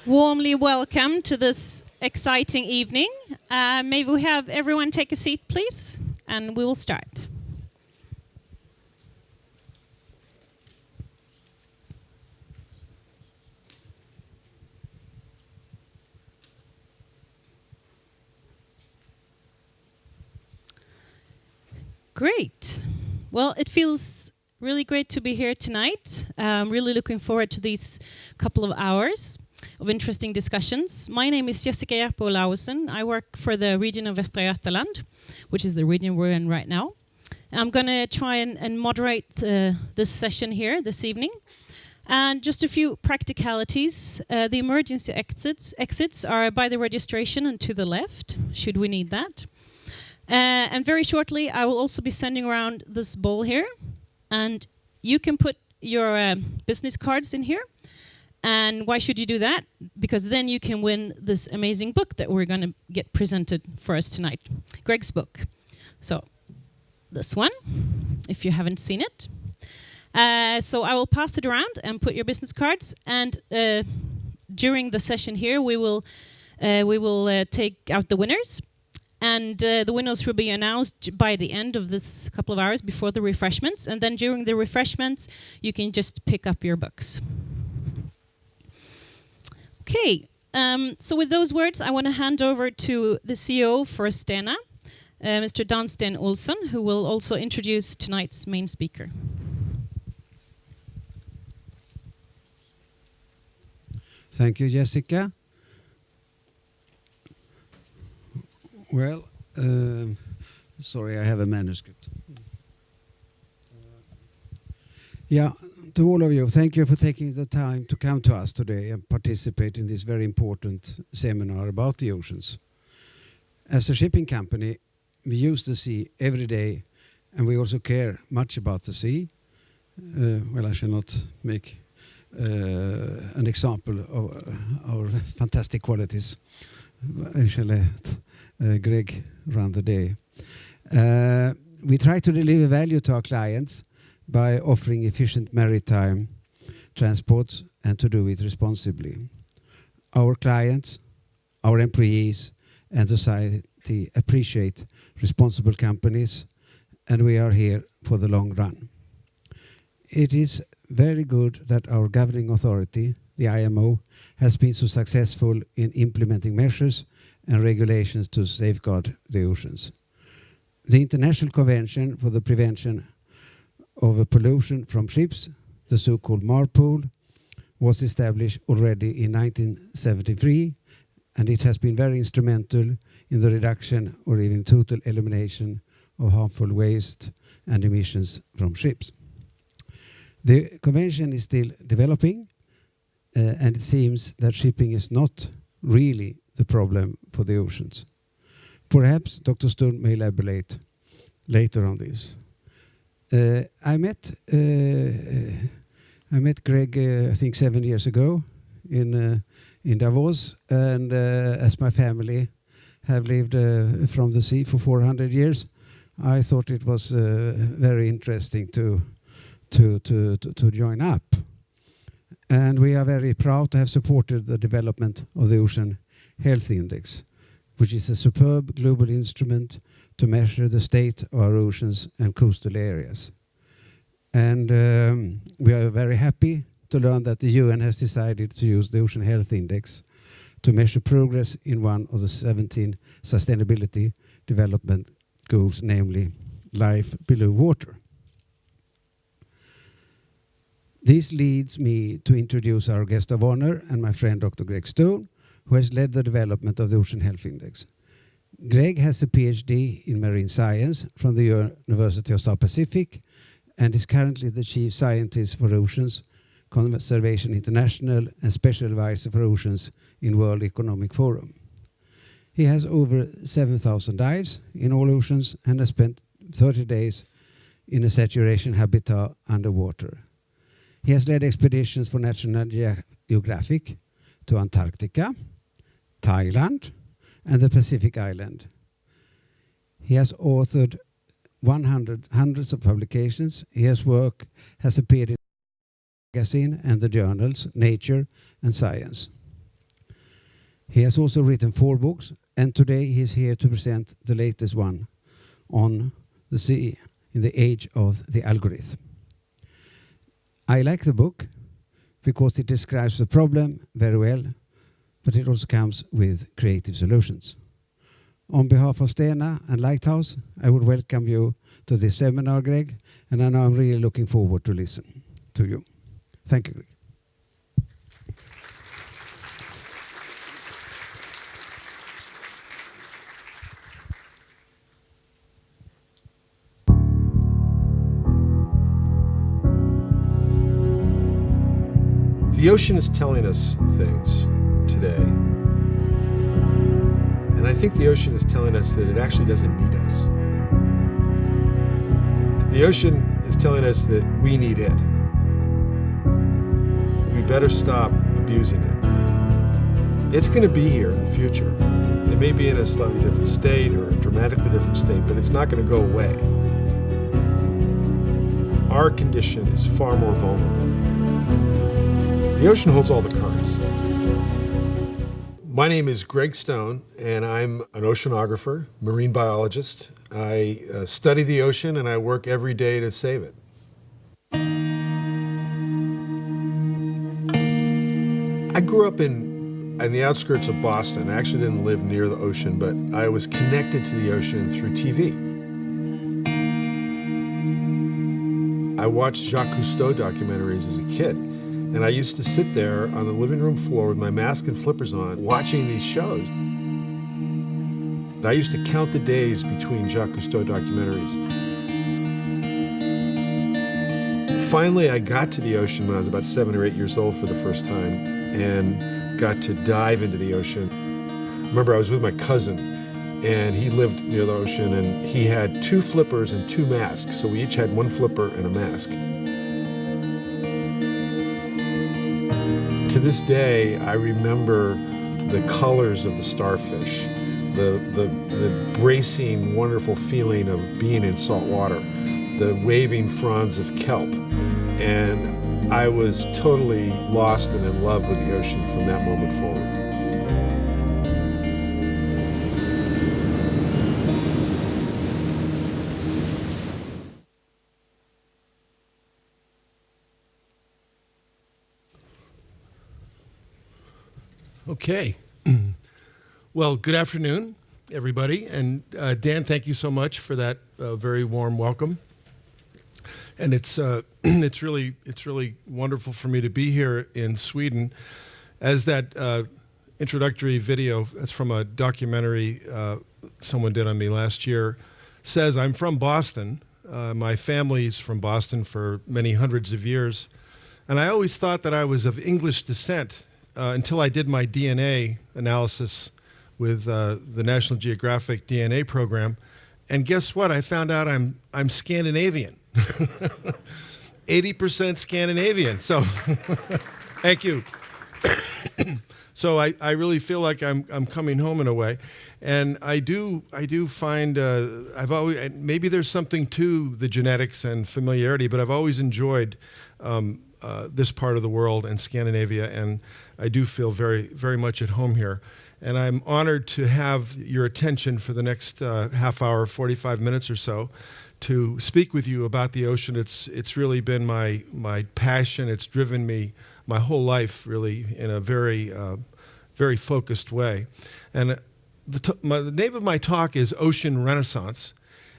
Warmly welcome to this exciting evening. May we have everyone take a seat, please, and we will start. Great. Well, it feels really great to be here tonight. I'm really looking forward to these couple of hours of interesting discussions. My name is Jakob Olsson. I work for the region of Västra Götaland, which is the region we're in right now. I'm going to try and moderate this session here this evening. And just a few practicalities. The emergency exits are by the registration and to the left, should we need that. And very shortly, I will also be sending around this bowl here. And you can put your business cards in here. And why should you do that? Because then you can win this amazing book that we're going to get presented for us tonight. Greg's book. So this one, if you haven't seen it. So I will pass it around and put your business cards. And during the session here, we will take out the winners. And the winners will be announced by the end of this couple of hours before the refreshments. And then during the refreshments, you can just pick up your books. Okay, so with those words, I want to hand over to the CEO for Stena, Mr. Sten Olsson, who will also introduce tonight's main speaker. Thank you, Jessica. Well, sorry, I have a manuscript. Yeah. To all of you, thank you for taking the time to come to us today and participate in this very important seminar about the oceans. As a shipping company, we use the sea every day, and we also care much about the sea. Well, I shall not make an example of our fantastic qualities. I shall let Greg run the day. We try to deliver value to our clients by offering efficient maritime transport and to do it responsibly. Our clients, our employees and society appreciate responsible companies, and we are here for the long run. It is very good that our governing authority, the IMO, has been so successful in implementing measures and regulations to safeguard the oceans. The International Convention for the Prevention of pollution from ships, the so-called MARPOL, was established already in 1973, and it has been very instrumental in the reduction or even total elimination of harmful waste and emissions from ships. The convention is still developing, and it seems that shipping is not really the problem for the oceans. Perhaps Dr. Stone may elaborate later on this. I met Greg, I think 7 years ago in Davos, and as my family have lived from the sea for 400 years, I thought it was very interesting to join up. And we are very proud to have supported the development of the Ocean Health Index, which is a superb global instrument to measure the state of our oceans and coastal areas. And we are very happy to learn that the UN has decided to use the Ocean Health Index to measure progress in one of the 17 sustainability development goals, namely life below water. This leads me to introduce our guest of honor and my friend Dr. Greg Stone, who has led the development of the Ocean Health Index. Greg has a PhD in marine science from the University of South Pacific and is currently the Chief Scientist for Oceans, Conservation International and Special Advisor for Oceans in World Economic Forum. He has over 7,000 dives in all oceans and has spent 30 days in a saturation habitat underwater. He has led expeditions for National Geographic to Antarctica, Thailand, and the Pacific Island. He has authored hundreds of publications. His work has appeared in magazine and the journals Nature and Science. He has also written 4 books, and today he's here to present the latest one on the sea in the age of the algorithm. I like the book because it describes the problem very well, but it also comes with creative solutions. On behalf of Stena and Lighthouse, I would welcome you to this seminar, Greg, and I know I'm really looking forward to listen to you. Thank you, Greg. The ocean is telling us things today. And I think the ocean is telling us that it actually doesn't need us. The ocean is telling us that we need it. We better stop abusing it. It's going to be here in the future. It may be in a slightly different state or a dramatically different state, but it's not going to go away. Our condition is far more vulnerable. The ocean holds all the cards. My name is Greg Stone, and I'm an oceanographer, marine biologist. I study the ocean, and I work every day to save it. I grew up in the outskirts of Boston. I actually didn't live near the ocean, but I was connected to the ocean through TV. I watched Jacques Cousteau documentaries as a kid. And I used to sit there on the living room floor with my mask and flippers on, watching these shows. I used to count the days between Jacques Cousteau documentaries. Finally, I got to the ocean when I was about 7 or 8 years old for the first time and got to dive into the ocean. I remember I was with my cousin, and he lived near the ocean, and he had 2 flippers and 2 masks, so we each had 1 flipper and a mask. To this day, I remember the colors of the starfish, the bracing, wonderful feeling of being in salt water, the waving fronds of kelp. And I was totally lost and in love with the ocean from that moment forward. Okay. Well, good afternoon, everybody. And Dan, thank you so much for that very warm welcome. And it's really wonderful for me to be here in Sweden. As that introductory video, that's from a documentary someone did on me last year, says, I'm from Boston. My family's from Boston for many hundreds of years. And I always thought that I was of English descent until I did my DNA analysis with the National Geographic DNA program. And guess what? I found out I'm Scandinavian. 80% Scandinavian. So thank you. So I really feel like I'm coming home in a way. And I do find I've always, maybe there's something to the genetics and familiarity, but I've always enjoyed this part of the world and Scandinavia, and I do feel very, very much at home here. And I'm honored to have your attention for the next half hour, 45 minutes or so, to speak with you about the ocean. It's really been my passion. It's driven me my whole life, really, in a very, very focused way. And the name of my talk is Ocean Renaissance.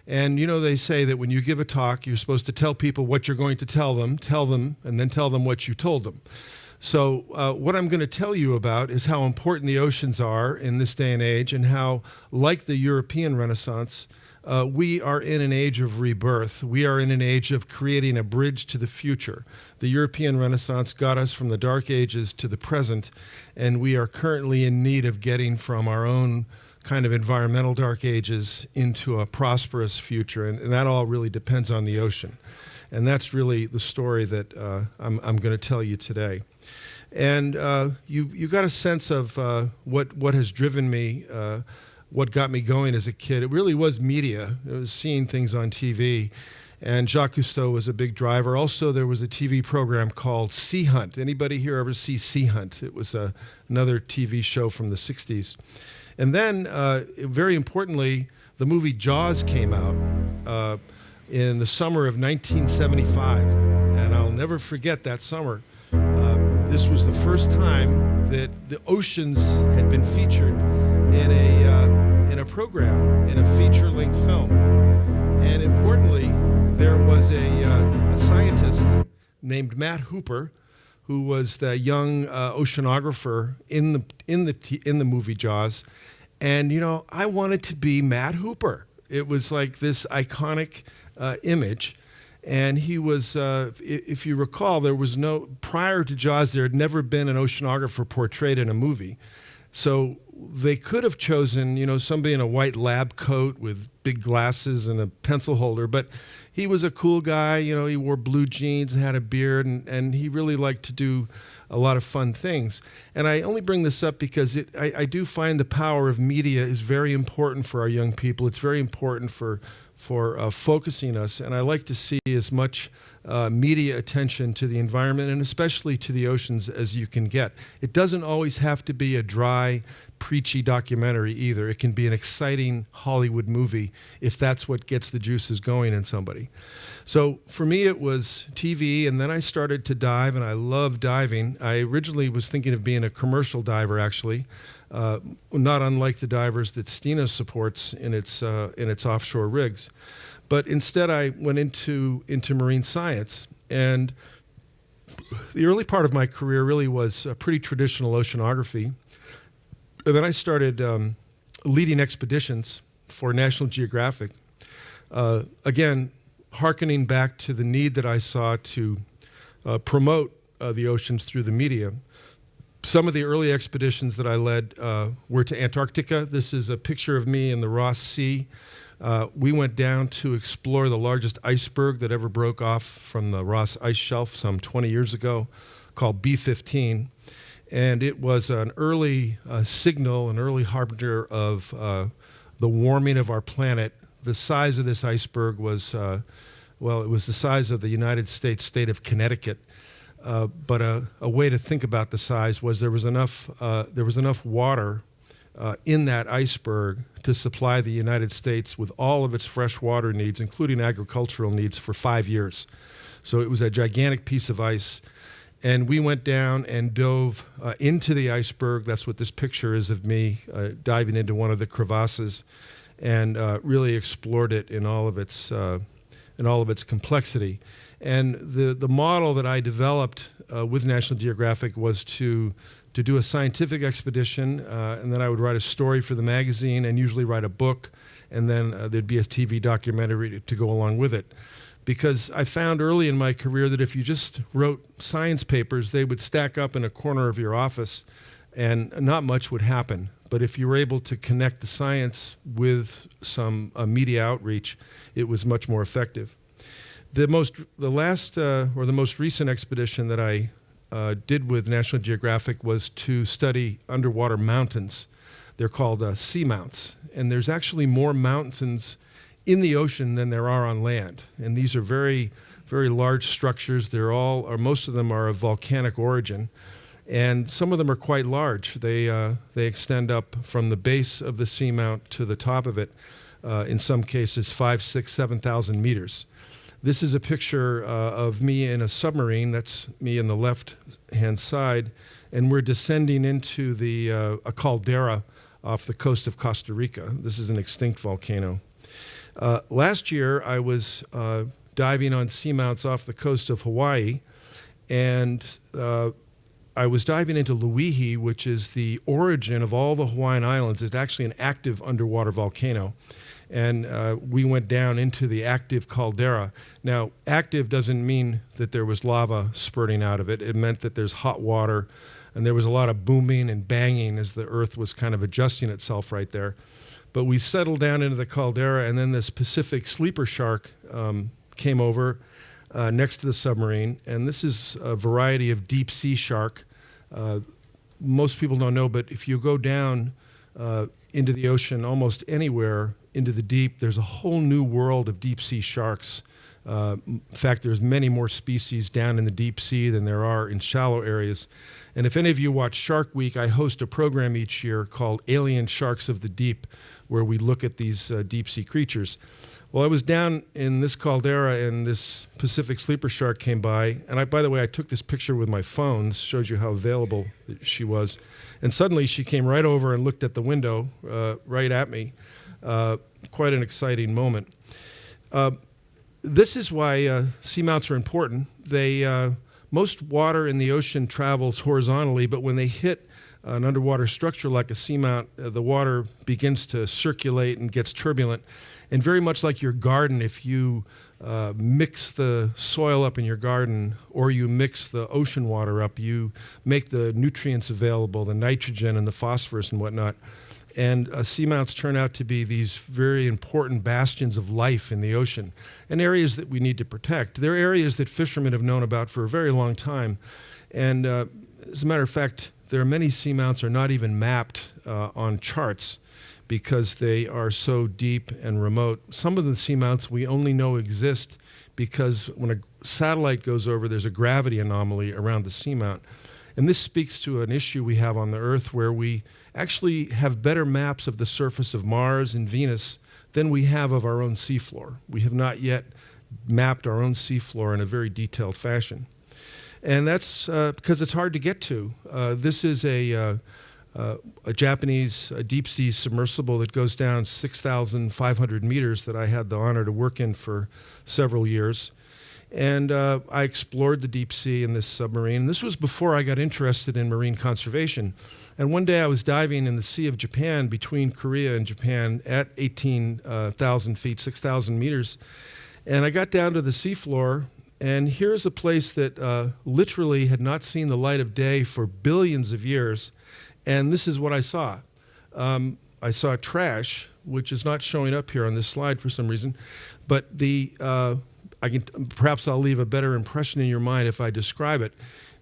And you know, they say that when you give a talk, you're supposed to tell people what you're going to tell them, and then tell them what you told them. So what I'm going to tell you about is how important the oceans are in this day and age, and how, like the European Renaissance, we are in an age of rebirth. We are in an age of creating a bridge to the future. The European Renaissance got us from the Dark Ages to the present, and we are currently in need of getting from our own kind of environmental dark ages into a prosperous future, and that all really depends on the ocean. And that's really the story that I'm going to tell you today. And you got a sense of what has driven me, what got me going as a kid. It really was media. It was seeing things on TV. And Jacques Cousteau was a big driver. Also, there was a TV program called Sea Hunt. Anybody here ever see Sea Hunt? It was another TV show from the 60s. And then, very importantly, the movie Jaws came out in the summer of 1975. And I'll never forget that summer. This was the first time that the oceans had been featured in a program, in a feature-length film. And importantly, there was a scientist named Matt Hooper, who was the young oceanographer in the movie Jaws. And you know, I wanted to be Matt Hooper. It was like this iconic image. And he was, if you recall, prior to Jaws, there had never been an oceanographer portrayed in a movie. So they could have chosen, you know, somebody in a white lab coat with big glasses and a pencil holder, but he was a cool guy. You know, he wore blue jeans, had a beard, and he really liked to do a lot of fun things. And I only bring this up because I do find the power of media is very important for our young people. It's very important for focusing us, and I like to see as much media attention to the environment and especially to the oceans as you can get. It doesn't always have to be a dry, preachy documentary either. It can be an exciting Hollywood movie if that's what gets the juices going in somebody. So for me it was TV, and then I started to dive, and I love diving. I originally was thinking of being a commercial diver, actually. Not unlike the divers that Stena supports in its offshore rigs. But instead I went into marine science, and the early part of my career really was pretty traditional oceanography. And then I started leading expeditions for National Geographic, again, hearkening back to the need that I saw to promote the oceans through the media. Some of the early expeditions that I led were to Antarctica. This is a picture of me in the Ross Sea. We went down to explore the largest iceberg that ever broke off from the Ross Ice Shelf some 20 years ago, called B-15. And it was an early signal, an early harbinger of the warming of our planet. The size of this iceberg was, it was the size of the United States state of Connecticut. But a way to think about the size was there was enough water in that iceberg to supply the United States with all of its fresh water needs, including agricultural needs, for 5 years. So it was a gigantic piece of ice. And we went down and dove into the iceberg. That's what this picture is of me diving into one of the crevasses, and really explored it in all of its complexity. And the model that I developed with National Geographic was to do a scientific expedition, and then I would write a story for the magazine and usually write a book, and then there'd be a TV documentary to go along with it. Because I found early in my career that if you just wrote science papers, they would stack up in a corner of your office and not much would happen. But if you were able to connect the science with some media outreach, it was much more effective. The most recent expedition that I did with National Geographic was to study underwater mountains. They're called seamounts, and there's actually more mountains in the ocean than there are on land. And these are very, very large structures. Most of them are of volcanic origin, and some of them are quite large. They extend up from the base of the seamount to the top of it, in some cases 5,000, 6,000, 7,000 meters. This is a picture of me in a submarine. That's me in the left-hand side, and we're descending into a caldera off the coast of Costa Rica. This is an extinct volcano. Last year, I was diving on seamounts off the coast of Hawaii, and I was diving into Luihi, which is the origin of all the Hawaiian Islands. It's actually an active underwater volcano. And we went down into the active caldera. Now, active doesn't mean that there was lava spurting out of it. It meant that there's hot water, and there was a lot of booming and banging as the Earth was kind of adjusting itself right there. But we settled down into the caldera, and then this Pacific sleeper shark came over next to the submarine. And this is a variety of deep sea shark. Most people don't know, but if you go down into the ocean almost anywhere into the deep, there's a whole new world of deep sea sharks In fact, there's many more species down in the deep sea than there are in shallow areas. And if any of you watch Shark Week, I host a program each year called Alien Sharks of the Deep, where we look at these deep sea creatures. Well, I was down in this caldera and this Pacific sleeper shark came by. And by the way, I took this picture with my phone. This shows you how available she was. And suddenly she came right over and looked at the window right at me. Quite an exciting moment. This is why seamounts are important. Most water in the ocean travels horizontally, but when they hit an underwater structure like a seamount, the water begins to circulate and gets turbulent. And very much like your garden, if you mix the soil up in your garden or you mix the ocean water up, you make the nutrients available, the nitrogen and the phosphorus and whatnot. And seamounts turn out to be these very important bastions of life in the ocean and areas that we need to protect. They're areas that fishermen have known about for a very long time. And as a matter of fact, there are many seamounts are not even mapped on charts because they are so deep and remote. Some of the seamounts we only know exist because when a satellite goes over, there's a gravity anomaly around the seamount. And this speaks to an issue we have on the Earth where we actually have better maps of the surface of Mars and Venus than we have of our own seafloor. We have not yet mapped our own seafloor in a very detailed fashion. And that's because it's hard to get to. This is a Japanese deep sea submersible that goes down 6,500 meters that I had the honor to work in for several years. And I explored the deep sea in this submarine. This was before I got interested in marine conservation. And one day I was diving in the Sea of Japan between Korea and Japan at 18,000 feet, 6,000 meters. And I got down to the seafloor, and here's a place that literally had not seen the light of day for billions of years. And this is what I saw. I saw trash, which is not showing up here on this slide for some reason. But perhaps I'll leave a better impression in your mind if I describe it.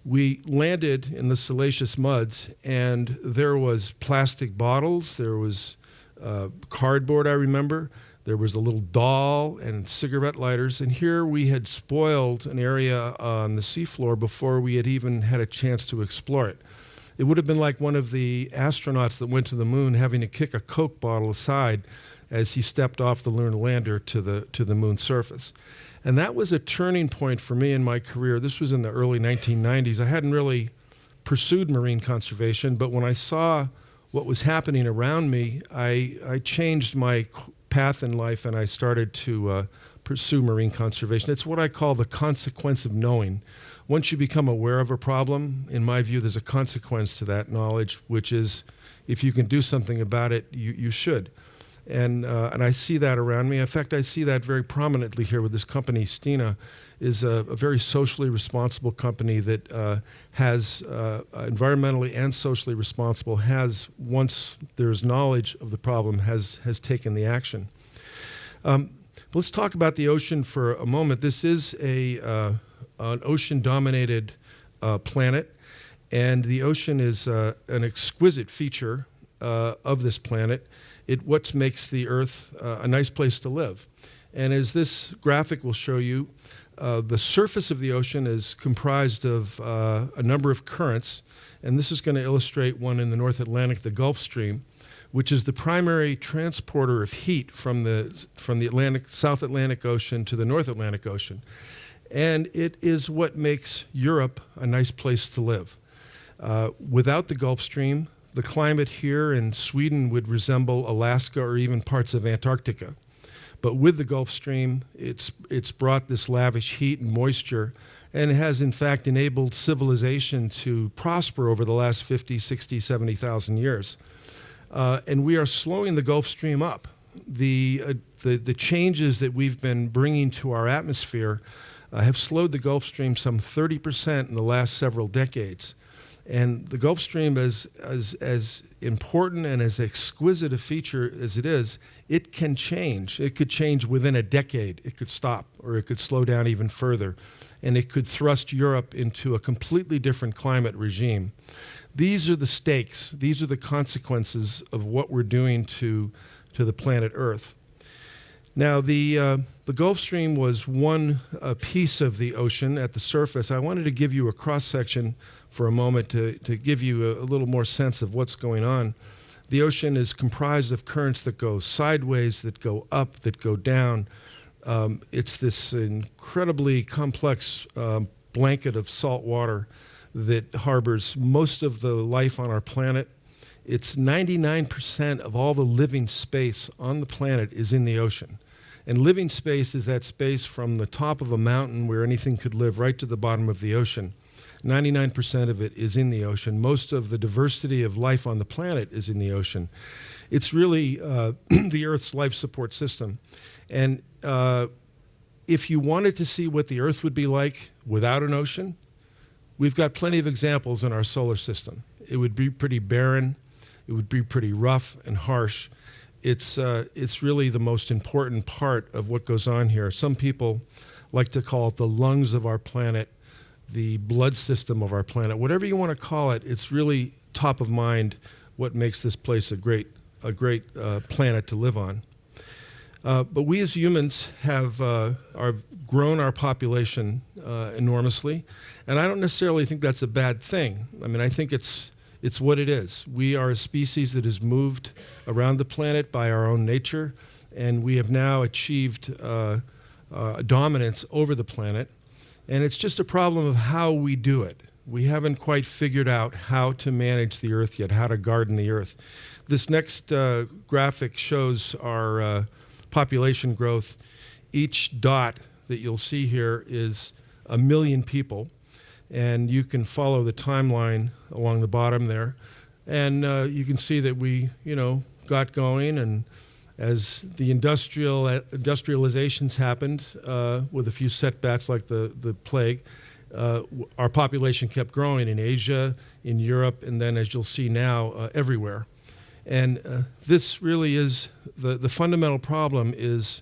We landed in the salacious muds, and there was plastic bottles, there was cardboard, I remember, there was a little doll and cigarette lighters, and here we had spoiled an area on the seafloor before we had even had a chance to explore it. It would have been like one of the astronauts that went to the moon having to kick a Coke bottle aside as he stepped off the lunar lander to the moon's surface. And that was a turning point for me in my career. This was in the early 1990s. I hadn't really pursued marine conservation, but when I saw what was happening around me, I changed my path in life and I started to pursue marine conservation. It's what I call the consequence of knowing. Once you become aware of a problem, in my view, there's a consequence to that knowledge, which is if you can do something about it, you should. And I see that around me. In fact, I see that very prominently here with this company, Stena, is a very socially responsible company that has environmentally and socially responsible, has, once there's knowledge of the problem, has taken the action. Let's talk about the ocean for a moment. This is an ocean-dominated planet, and the ocean is an exquisite feature of this planet. What makes the Earth a nice place to live. And as this graphic will show you, the surface of the ocean is comprised of a number of currents, and this is going to illustrate one in the North Atlantic, the Gulf Stream, which is the primary transporter of heat from the South Atlantic Ocean to the North Atlantic Ocean. And it is what makes Europe a nice place to live. Without the Gulf Stream, the climate here in Sweden would resemble Alaska or even parts of Antarctica. But with the Gulf Stream, it's brought this lavish heat and moisture, and it has in fact enabled civilization to prosper over the last 50, 60, 70,000 years. And we are slowing the Gulf Stream up. The changes that we've been bringing to our atmosphere have slowed the Gulf Stream some 30% in the last several decades. And the Gulf Stream, as important and as exquisite a feature as it is, it can change. It could change within a decade. It could stop, or it could slow down even further. And it could thrust Europe into a completely different climate regime. These are the stakes. These are the consequences of what we're doing to the planet Earth. Now, the Gulf Stream was one piece of the ocean at the surface. I wanted to give you a cross-section for a moment to give you a little more sense of what's going on. The ocean is comprised of currents that go sideways, that go up, that go down. It's this incredibly complex blanket of salt water that harbors most of the life on our planet. It's 99% of all the living space on the planet is in the ocean. And living space is that space from the top of a mountain where anything could live right to the bottom of the ocean. 99% of it is in the ocean. Most of the diversity of life on the planet is in the ocean. It's really the Earth's life support system. And if you wanted to see what the Earth would be like without an ocean, we've got plenty of examples in our solar system. It would be pretty barren. It would be pretty rough and harsh. It's really the most important part of what goes on here. Some people like to call it the lungs of our planet, the blood system of our planet. Whatever you want to call it, it's really top of mind what makes this place a great planet to live on. But we as humans have grown our population enormously, and I don't necessarily think that's a bad thing. I mean, I think it's what it is. We are a species that has moved around the planet by our own nature, and we have now achieved dominance over the planet. And it's just a problem of how we do it. We haven't quite figured out how to manage the Earth yet, how to garden the Earth. This next graphic shows our population growth. Each dot that you'll see here is 1 million people. And you can follow the timeline along the bottom there. And you can see that we, got going, and as the industrializations happened, with a few setbacks like the plague, our population kept growing in Asia, in Europe, and then, as you'll see now, everywhere. And this really is the fundamental problem is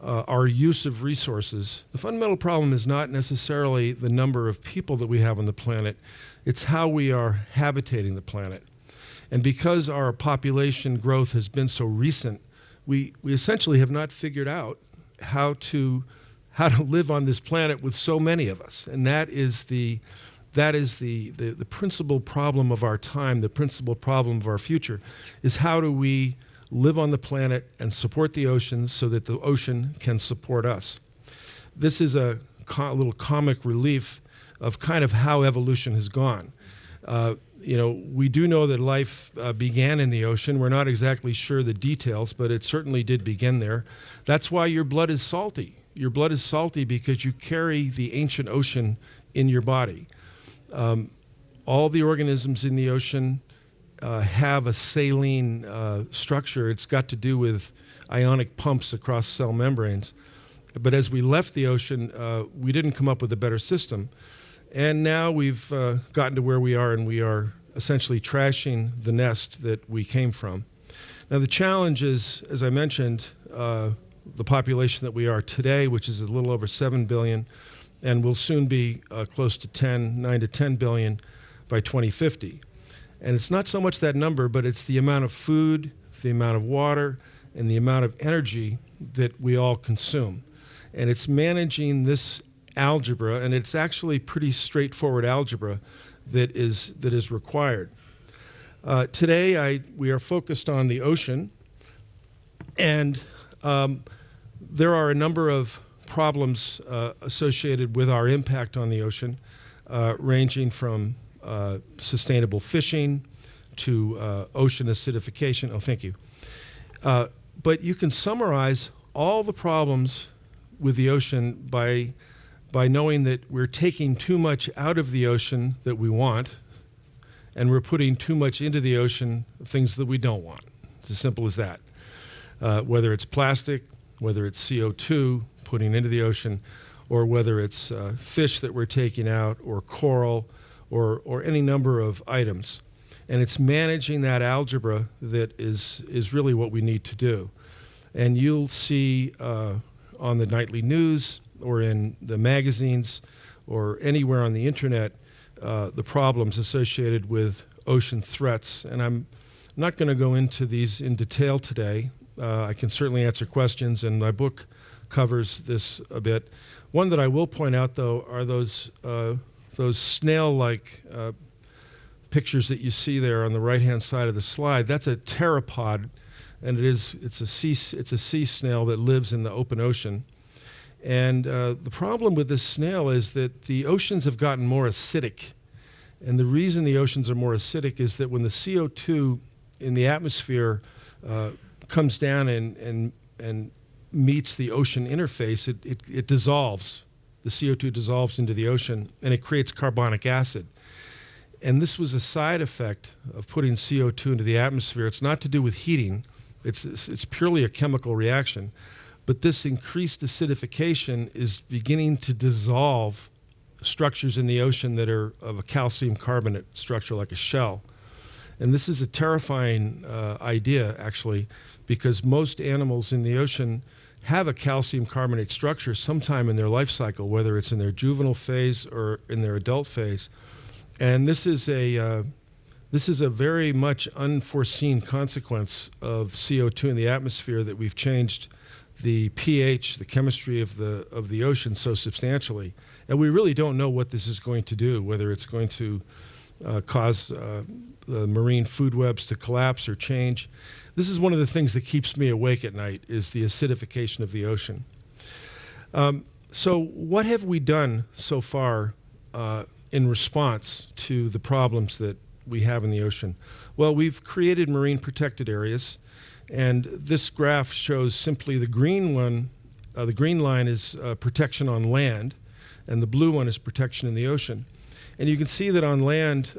our use of resources. The fundamental problem is not necessarily the number of people that we have on the planet, it's how we are habitating the planet. And because our population growth has been so recent, we essentially have not figured out how to live on this planet with so many of us. And that is the principal problem of our time, the principal problem of our future, is how do we live on the planet and support the oceans so that the ocean can support us. This is a little comic relief of kind of how evolution has gone. We do know that life began in the ocean. We're not exactly sure the details, but it certainly did begin there. That's why your blood is salty. Your blood is salty because you carry the ancient ocean in your body. All the organisms in the ocean have a saline structure. It's got to do with ionic pumps across cell membranes. But as we left the ocean, we didn't come up with a better system. And now we've gotten to where we are, and we are essentially trashing the nest that we came from. Now the challenge is, as I mentioned, the population that we are today, which is a little over 7 billion, and will soon be close to 9 to 10 billion by 2050. And it's not so much that number, but it's the amount of food, the amount of water, and the amount of energy that we all consume. And it's managing this algebra, and it's actually pretty straightforward algebra that is required. Today, we are focused on the ocean, and there are a number of problems associated with our impact on the ocean, ranging from sustainable fishing to ocean acidification. Oh, thank you. But you can summarize all the problems with the ocean by knowing that we're taking too much out of the ocean that we want, and we're putting too much into the ocean things that we don't want. It's as simple as that. Whether it's plastic, whether it's CO2 putting into the ocean, or whether it's fish that we're taking out, or coral, or any number of items. And it's managing that algebra that is really what we need to do. And you'll see on the nightly news or in the magazines or anywhere on the internet the problems associated with ocean threats. And I'm not going to go into these in detail today, I can certainly answer questions, and my book covers this a bit. One that I will point out, though, are those snail-like pictures that you see there on the right-hand side of the slide. That's a pteropod, and it's a sea snail that lives in the open ocean. And the problem with this snail is that the oceans have gotten more acidic. And the reason the oceans are more acidic is that when the CO2 in the atmosphere comes down and meets the ocean interface, it dissolves. The CO2 dissolves into the ocean, and it creates carbonic acid. And this was a side effect of putting CO2 into the atmosphere. It's not to do with heating. It's purely a chemical reaction. But this increased acidification is beginning to dissolve structures in the ocean that are of a calcium carbonate structure, like a shell. And this is a terrifying idea, actually, because most animals in the ocean have a calcium carbonate structure sometime in their life cycle, whether it's in their juvenile phase or in their adult phase. And this is a very much unforeseen consequence of CO2 in the atmosphere, that we've changed the pH, the chemistry of the ocean, so substantially. And we really don't know what this is going to do, whether it's going to cause the marine food webs to collapse or change. This is one of the things that keeps me awake at night, is the acidification of the ocean. So what have we done so far in response to the problems that we have in the ocean? Well, we've created marine protected areas, and this graph shows simply the green one. The green line is protection on land, and the blue one is protection in the ocean. And you can see that on land,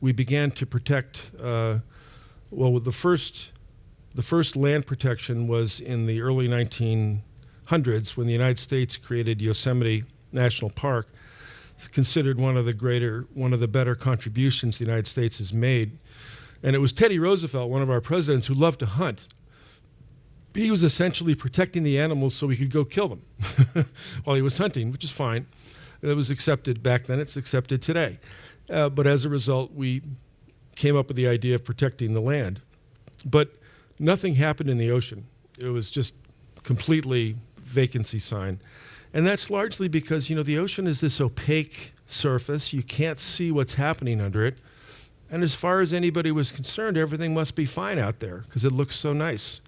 we began to protect, with the first land protection was in the early 1900s, when the United States created Yosemite National Park. It's considered one of the better contributions the United States has made. And it was Teddy Roosevelt, one of our presidents, who loved to hunt. He was essentially protecting the animals so we could go kill them while he was hunting, which is fine. It was accepted back then. It's accepted today. But as a result, we came up with the idea of protecting the land. But nothing happened in the ocean. It was just completely vacancy sign. And that's largely because, the ocean is this opaque surface. You can't see what's happening under it. And as far as anybody was concerned, everything must be fine out there because it looks so nice.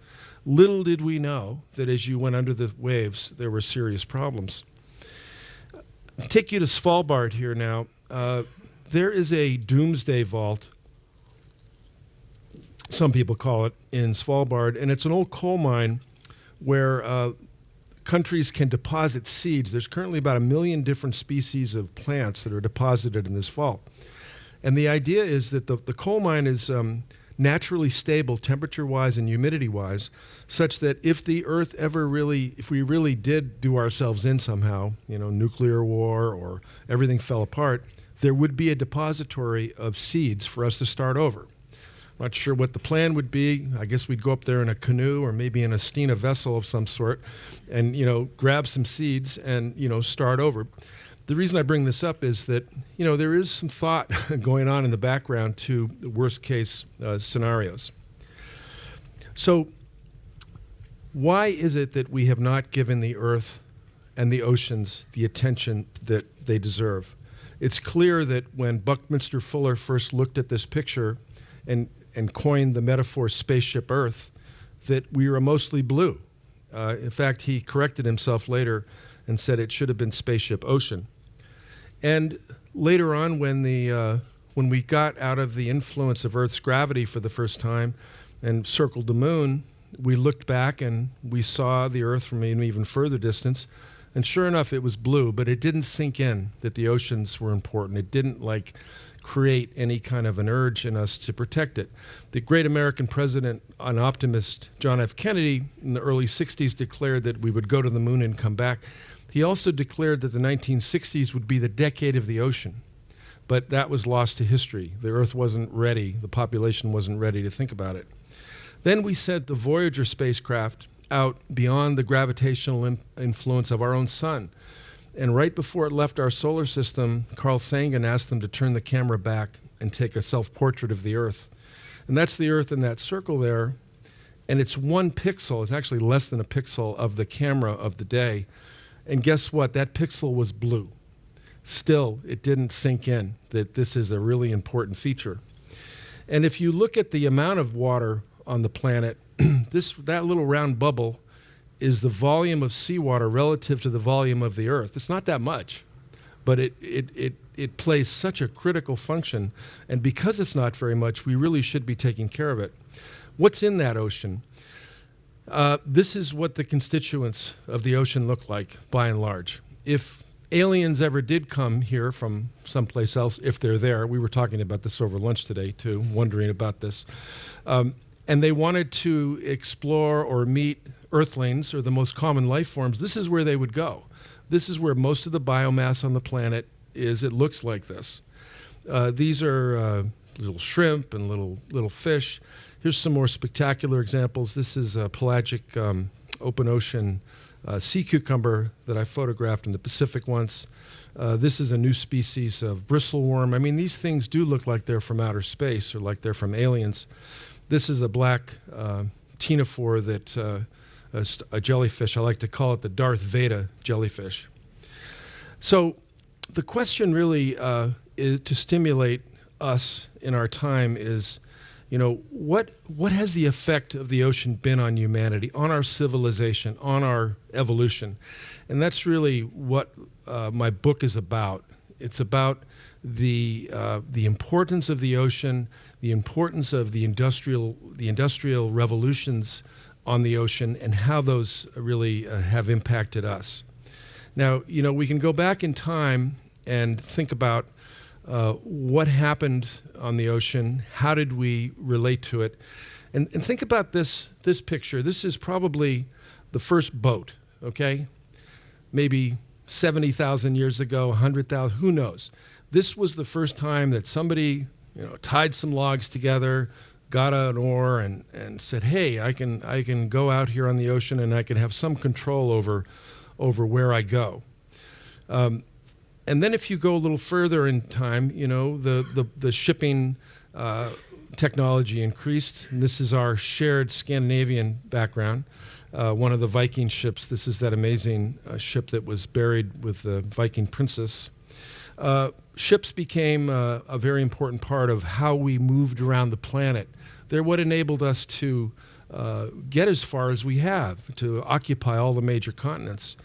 Little did we know that as you went under the waves, there were serious problems. I'll take you to Svalbard here now. There is a doomsday vault, some people call it, in Svalbard, and it's an old coal mine where countries can deposit seeds. There's currently about 1 million different species of plants that are deposited in this vault. And the idea is that the coal mine is naturally stable temperature-wise and humidity-wise, such that if the Earth if we really did do ourselves in somehow, nuclear war or everything fell apart, there would be a depository of seeds for us to start over. Not sure what the plan would be. I guess we'd go up there in a canoe or maybe in a Stena vessel of some sort and, grab some seeds and, start over. The reason I bring this up is that, there is some thought going on in the background to the worst case scenarios. So why is it that we have not given the Earth and the oceans the attention that they deserve? It's clear that when Buckminster Fuller first looked at this picture and coined the metaphor spaceship Earth, that we were mostly blue. In fact, he corrected himself later and said it should have been spaceship ocean. And later on, when we got out of the influence of Earth's gravity for the first time and circled the moon, we looked back and we saw the Earth from an even further distance. And sure enough, it was blue, but it didn't sink in that the oceans were important. It didn't create any kind of an urge in us to protect it. The great American president, an optimist, John F. Kennedy, in the early 60s declared that we would go to the moon and come back. He also declared that the 1960s would be the decade of the ocean, but that was lost to history. The Earth wasn't ready, the population wasn't ready to think about it. Then we sent the Voyager spacecraft out beyond the gravitational influence of our own sun. And right before it left our solar system, Carl Sagan asked them to turn the camera back and take a self-portrait of the Earth. And that's the Earth in that circle there. And it's 1 pixel, it's actually less than a pixel of the camera of the day. And guess what? That pixel was blue. Still, it didn't sink in that this is a really important feature. And if you look at the amount of water on the planet, that little round bubble is the volume of seawater relative to the volume of the Earth. It's not that much, but it plays such a critical function. And because it's not very much, we really should be taking care of it. What's in that ocean? This is what the constituents of the ocean look like, by and large. If aliens ever did come here from someplace else, if they're there, we were talking about this over lunch today too, wondering about this, and they wanted to explore or meet Earthlings, or the most common life forms, this is where they would go. This is where most of the biomass on the planet is. It looks like this. These are little shrimp and little fish. Here's some more spectacular examples. This is a pelagic open ocean sea cucumber that I photographed in the Pacific once. This is a new species of bristleworm. I mean, these things do look like they're from outer space or like they're from aliens. This is a black ctenophore that a jellyfish. I like to call it the Darth Vader jellyfish. So the question really is to stimulate us in our time is, what has the effect of the ocean been on humanity, on our civilization, on our evolution? And that's really what my book is about. It's about the importance of the ocean, the importance of the industrial revolutions on the ocean, and how those really have impacted us. Now, we can go back in time and think about what happened on the ocean, how did we relate to it, and think about this picture. This is probably the first boat, okay? Maybe 70,000 years ago, 100,000, who knows? This was the first time that somebody, tied some logs together, got an oar, and said, hey, I can go out here on the ocean and I can have some control over where I go. And then if you go a little further in time, the shipping technology increased. And this is our shared Scandinavian background. One of the Viking ships, this is that amazing ship that was buried with the Viking princess. Ships became a very important part of how we moved around the planet. They're what enabled us to get as far as we have, to occupy all the major continents.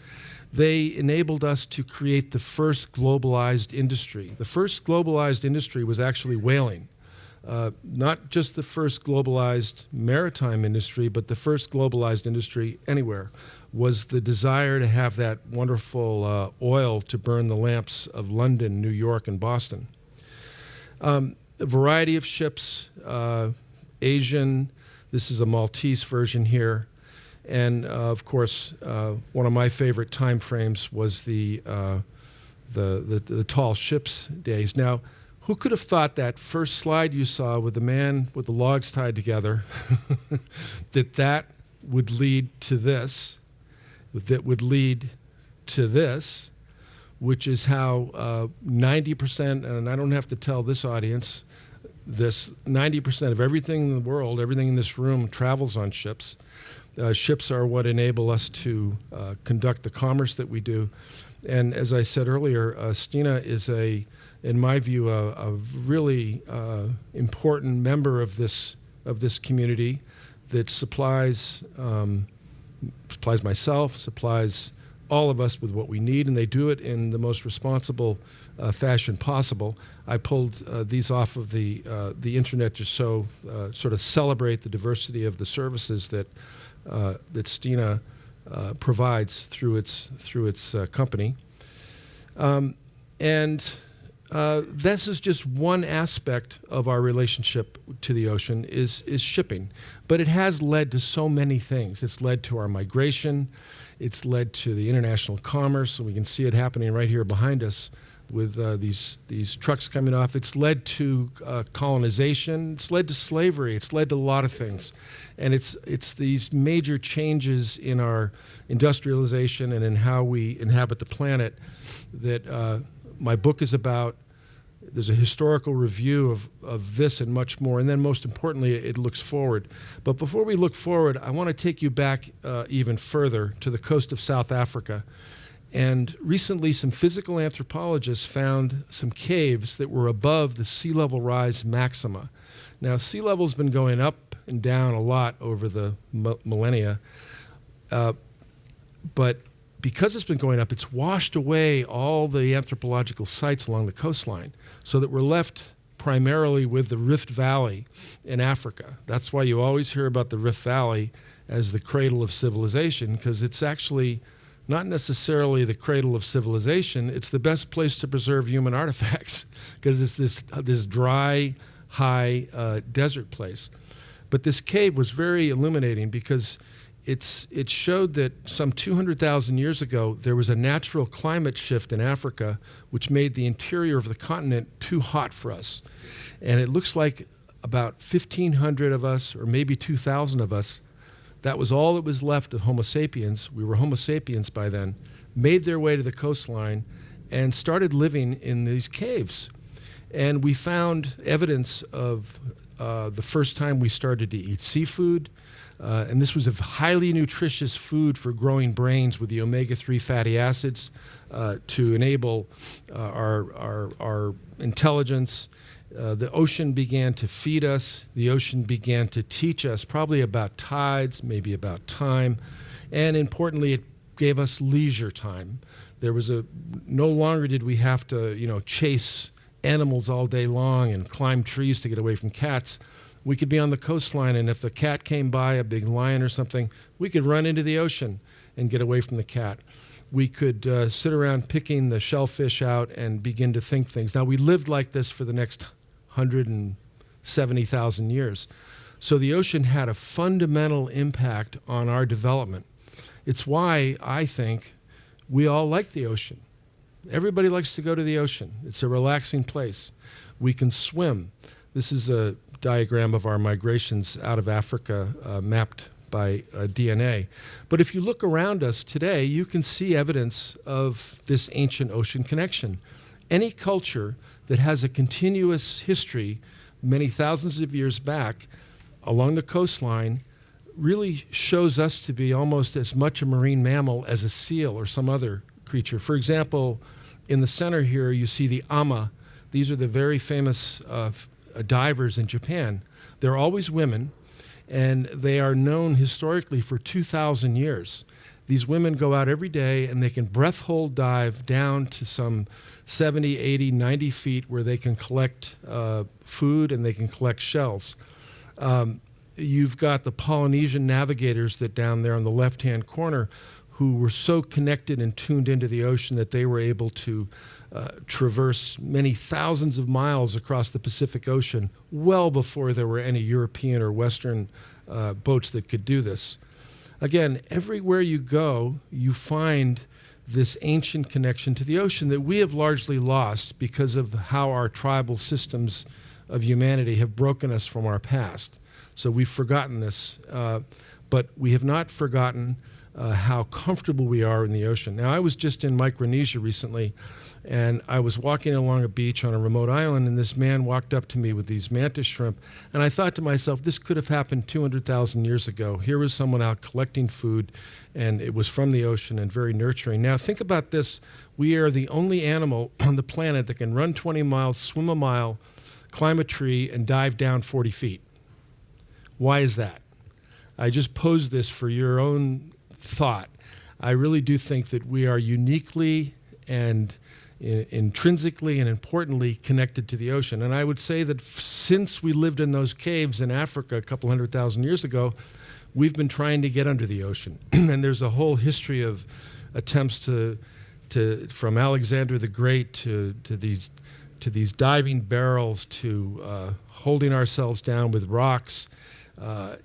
They enabled us to create the first globalized industry. The first globalized industry was actually whaling. Not just the first globalized maritime industry, but the first globalized industry anywhere was the desire to have that wonderful oil to burn the lamps of London, New York, and Boston. A variety of ships, Asian, this is a Maltese version here, and of course, one of my favorite time frames was the tall ships days. Now, who could have thought that first slide you saw with the man with the logs tied together, that would lead to this, which is how 90%, and I don't have to tell this audience, this 90% of everything in the world, everything in this room travels on ships. Ships are what enable us to conduct the commerce that we do. And as I said earlier, Stena is in my view, a really important member of this community that supplies myself, supplies all of us with what we need, and they do it in the most responsible fashion possible. I pulled these off of the internet to sort of celebrate the diversity of the services that Stena provides through its company, and this is just one aspect of our relationship to the ocean is shipping, but it has led to so many things. It's led to our migration. It's led to the international commerce, and we can see it happening right here behind us with these trucks coming off. It's led to colonization. It's led to slavery. It's led to a lot of things, and it's these major changes in our industrialization and in how we inhabit the planet that my book is about. There's a historical review of this and much more. And then most importantly, it looks forward. But before we look forward, I want to take you back even further to the coast of South Africa. And recently, some physical anthropologists found some caves that were above the sea level rise maxima. Now, sea level's been going up and down a lot over the millennia, but because it's been going up, it's washed away all the anthropological sites along the coastline, so that we're left primarily with the Rift Valley in Africa. That's why you always hear about the Rift Valley as the cradle of civilization, because it's actually not necessarily the cradle of civilization. It's the best place to preserve human artifacts, because it's this dry, high desert place. But this cave was very illuminating because it showed that some 200,000 years ago, there was a natural climate shift in Africa, which made the interior of the continent too hot for us. And it looks like about 1,500 of us, or maybe 2,000 of us, that was all that was left of Homo sapiens. We were Homo sapiens by then, made their way to the coastline and started living in these caves. And we found evidence of the first time we started to eat seafood. And this was a highly nutritious food for growing brains with the omega-3 fatty acids to enable our intelligence. The ocean began to feed us. The ocean began to teach us probably about tides, maybe about time. And importantly, it gave us leisure time. There was no longer did we have to, chase animals all day long and climb trees to get away from cats. We could be on the coastline, and if a cat came by, a big lion or something, we could run into the ocean and get away from the cat. We could sit around picking the shellfish out and begin to think things. Now, we lived like this for the next 170,000 years. So the ocean had a fundamental impact on our development. It's why I think we all like the ocean. Everybody likes to go to the ocean. It's a relaxing place. We can swim. This is a diagram of our migrations out of Africa mapped by DNA. But if you look around us today, you can see evidence of this ancient ocean connection. Any culture that has a continuous history many thousands of years back along the coastline really shows us to be almost as much a marine mammal as a seal or some other creature. For example, in the center here, you see the ama. These are the very famous divers in Japan. They're always women, and they are known historically for 2,000 years. These women go out every day, and they can breath hold dive down to some 70, 80, 90 feet where they can collect food and they can collect shells. You've got the Polynesian navigators that down there on the left-hand corner who were so connected and tuned into the ocean that they were able to traverse many thousands of miles across the Pacific Ocean well before there were any European or Western boats that could do this. Again, everywhere you go, you find this ancient connection to the ocean that we have largely lost because of how our tribal systems of humanity have broken us from our past. So we've forgotten this, but we have not forgotten how comfortable we are in the ocean. Now, I was just in Micronesia recently, and I was walking along a beach on a remote island, and this man walked up to me with these mantis shrimp, and I thought to myself, this could have happened 200,000 years ago. Here was someone out collecting food, and it was from the ocean and very nurturing. Now, think about this. We are the only animal on the planet that can run 20 miles, swim a mile, climb a tree, and dive down 40 feet. Why is that? I just posed this for your own thought. I really do think that we are uniquely and intrinsically and importantly connected to the ocean. And I would say that since we lived in those caves in Africa a couple 100,000 years ago, we've been trying to get under the ocean. And there's a whole history of attempts from Alexander the Great to these diving barrels to holding ourselves down with rocks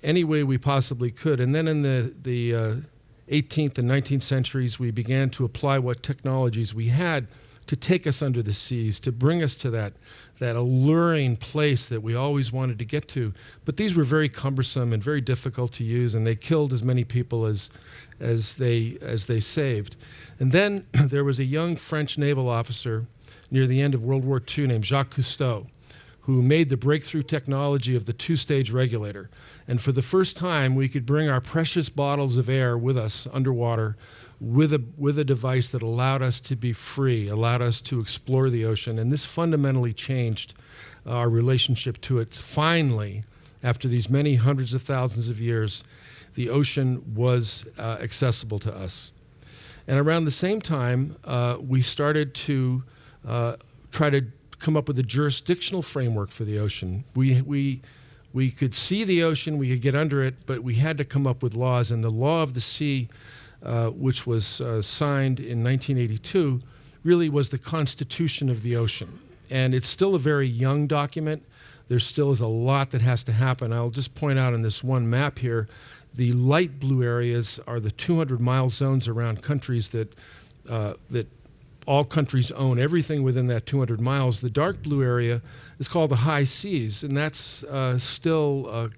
any way we possibly could. And then in the 18th and 19th centuries, we began to apply what technologies we had to take us under the seas, to bring us to that alluring place that we always wanted to get to. But these were very cumbersome and very difficult to use, and they killed as many people as they saved. And then there was a young French naval officer near the end of World War II named Jacques Cousteau, who made the breakthrough technology of the two-stage regulator. And for the first time, we could bring our precious bottles of air with us underwater with a device that allowed us to be free, allowed us to explore the ocean. And this fundamentally changed our relationship to it. Finally, after these many hundreds of thousands of years, the ocean was accessible to us. And around the same time, we started to try to come up with a jurisdictional framework for the ocean. We could see the ocean, we could get under it, but we had to come up with laws. And the Law of the Sea, which was signed in 1982, really was the constitution of the ocean. And it's still a very young document. There still is a lot that has to happen. I'll just point out on this one map here, the light blue areas are the 200-mile zones around countries that all countries own everything within that 200 miles. The dark blue area is called the high seas, and that's still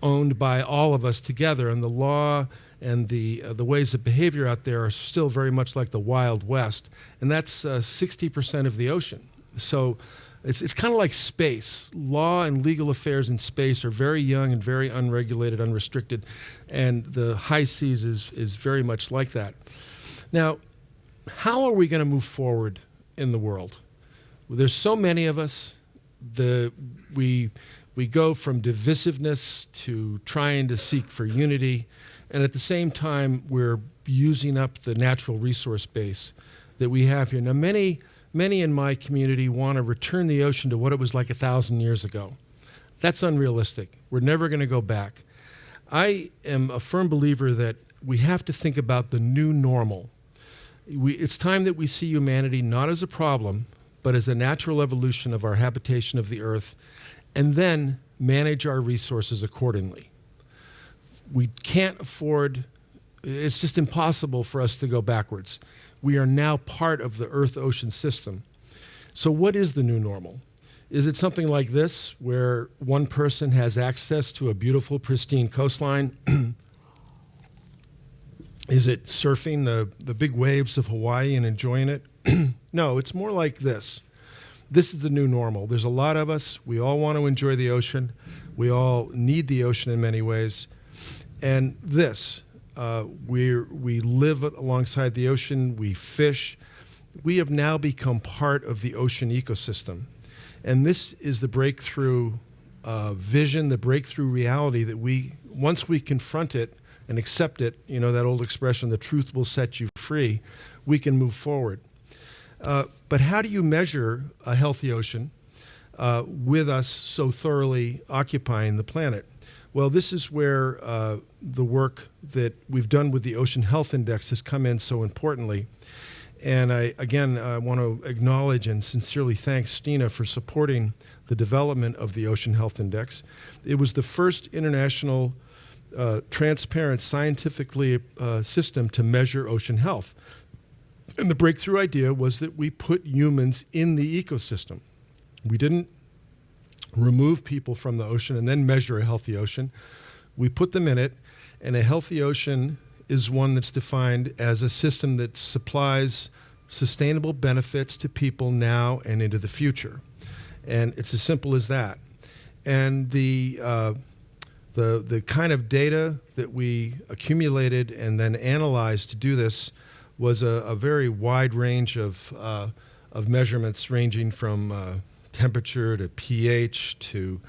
owned by all of us together. And the law and the ways of behavior out there are still very much like the Wild West, and that's 60% of the ocean. So it's kind of like space. Law and legal affairs in space are very young and very unregulated, unrestricted, and the high seas is very much like that. Now, how are we going to move forward in the world? Well, there's so many of us. We go from divisiveness to trying to seek for unity, and at the same time, we're using up the natural resource base that we have here. Now, many in my community want to return the ocean to what it was like 1,000 years ago. That's unrealistic. We're never going to go back. I am a firm believer that we have to think about the new normal. It's time that we see humanity not as a problem, but as a natural evolution of our habitation of the earth, and then manage our resources accordingly. We can't afford, it's just impossible for us to go backwards. We are now part of the Earth-ocean system. So what is the new normal? Is it something like this, where one person has access to a beautiful, pristine coastline? Is it surfing the big waves of Hawaii and enjoying it? No, it's more like this. This is the new normal. There's a lot of us. We all want to enjoy the ocean. We all need the ocean in many ways. And this, we live alongside the ocean. We fish. We have now become part of the ocean ecosystem. And this is the breakthrough vision, the breakthrough reality that once we confront it, and accept it, that old expression, the truth will set you free, we can move forward. But how do you measure a healthy ocean with us so thoroughly occupying the planet? Well, this is where the work that we've done with the Ocean Health Index has come in so importantly. And I want to acknowledge and sincerely thank Stena for supporting the development of the Ocean Health Index. It was the first international transparent, scientifically system to measure ocean health. And the breakthrough idea was that we put humans in the ecosystem. We didn't remove people from the ocean and then measure a healthy ocean. We put them in it, and a healthy ocean is one that's defined as a system that supplies sustainable benefits to people now and into the future. And it's as simple as that. And the kind of data that we accumulated and then analyzed to do this was a very wide range of measurements, ranging from temperature to pH to.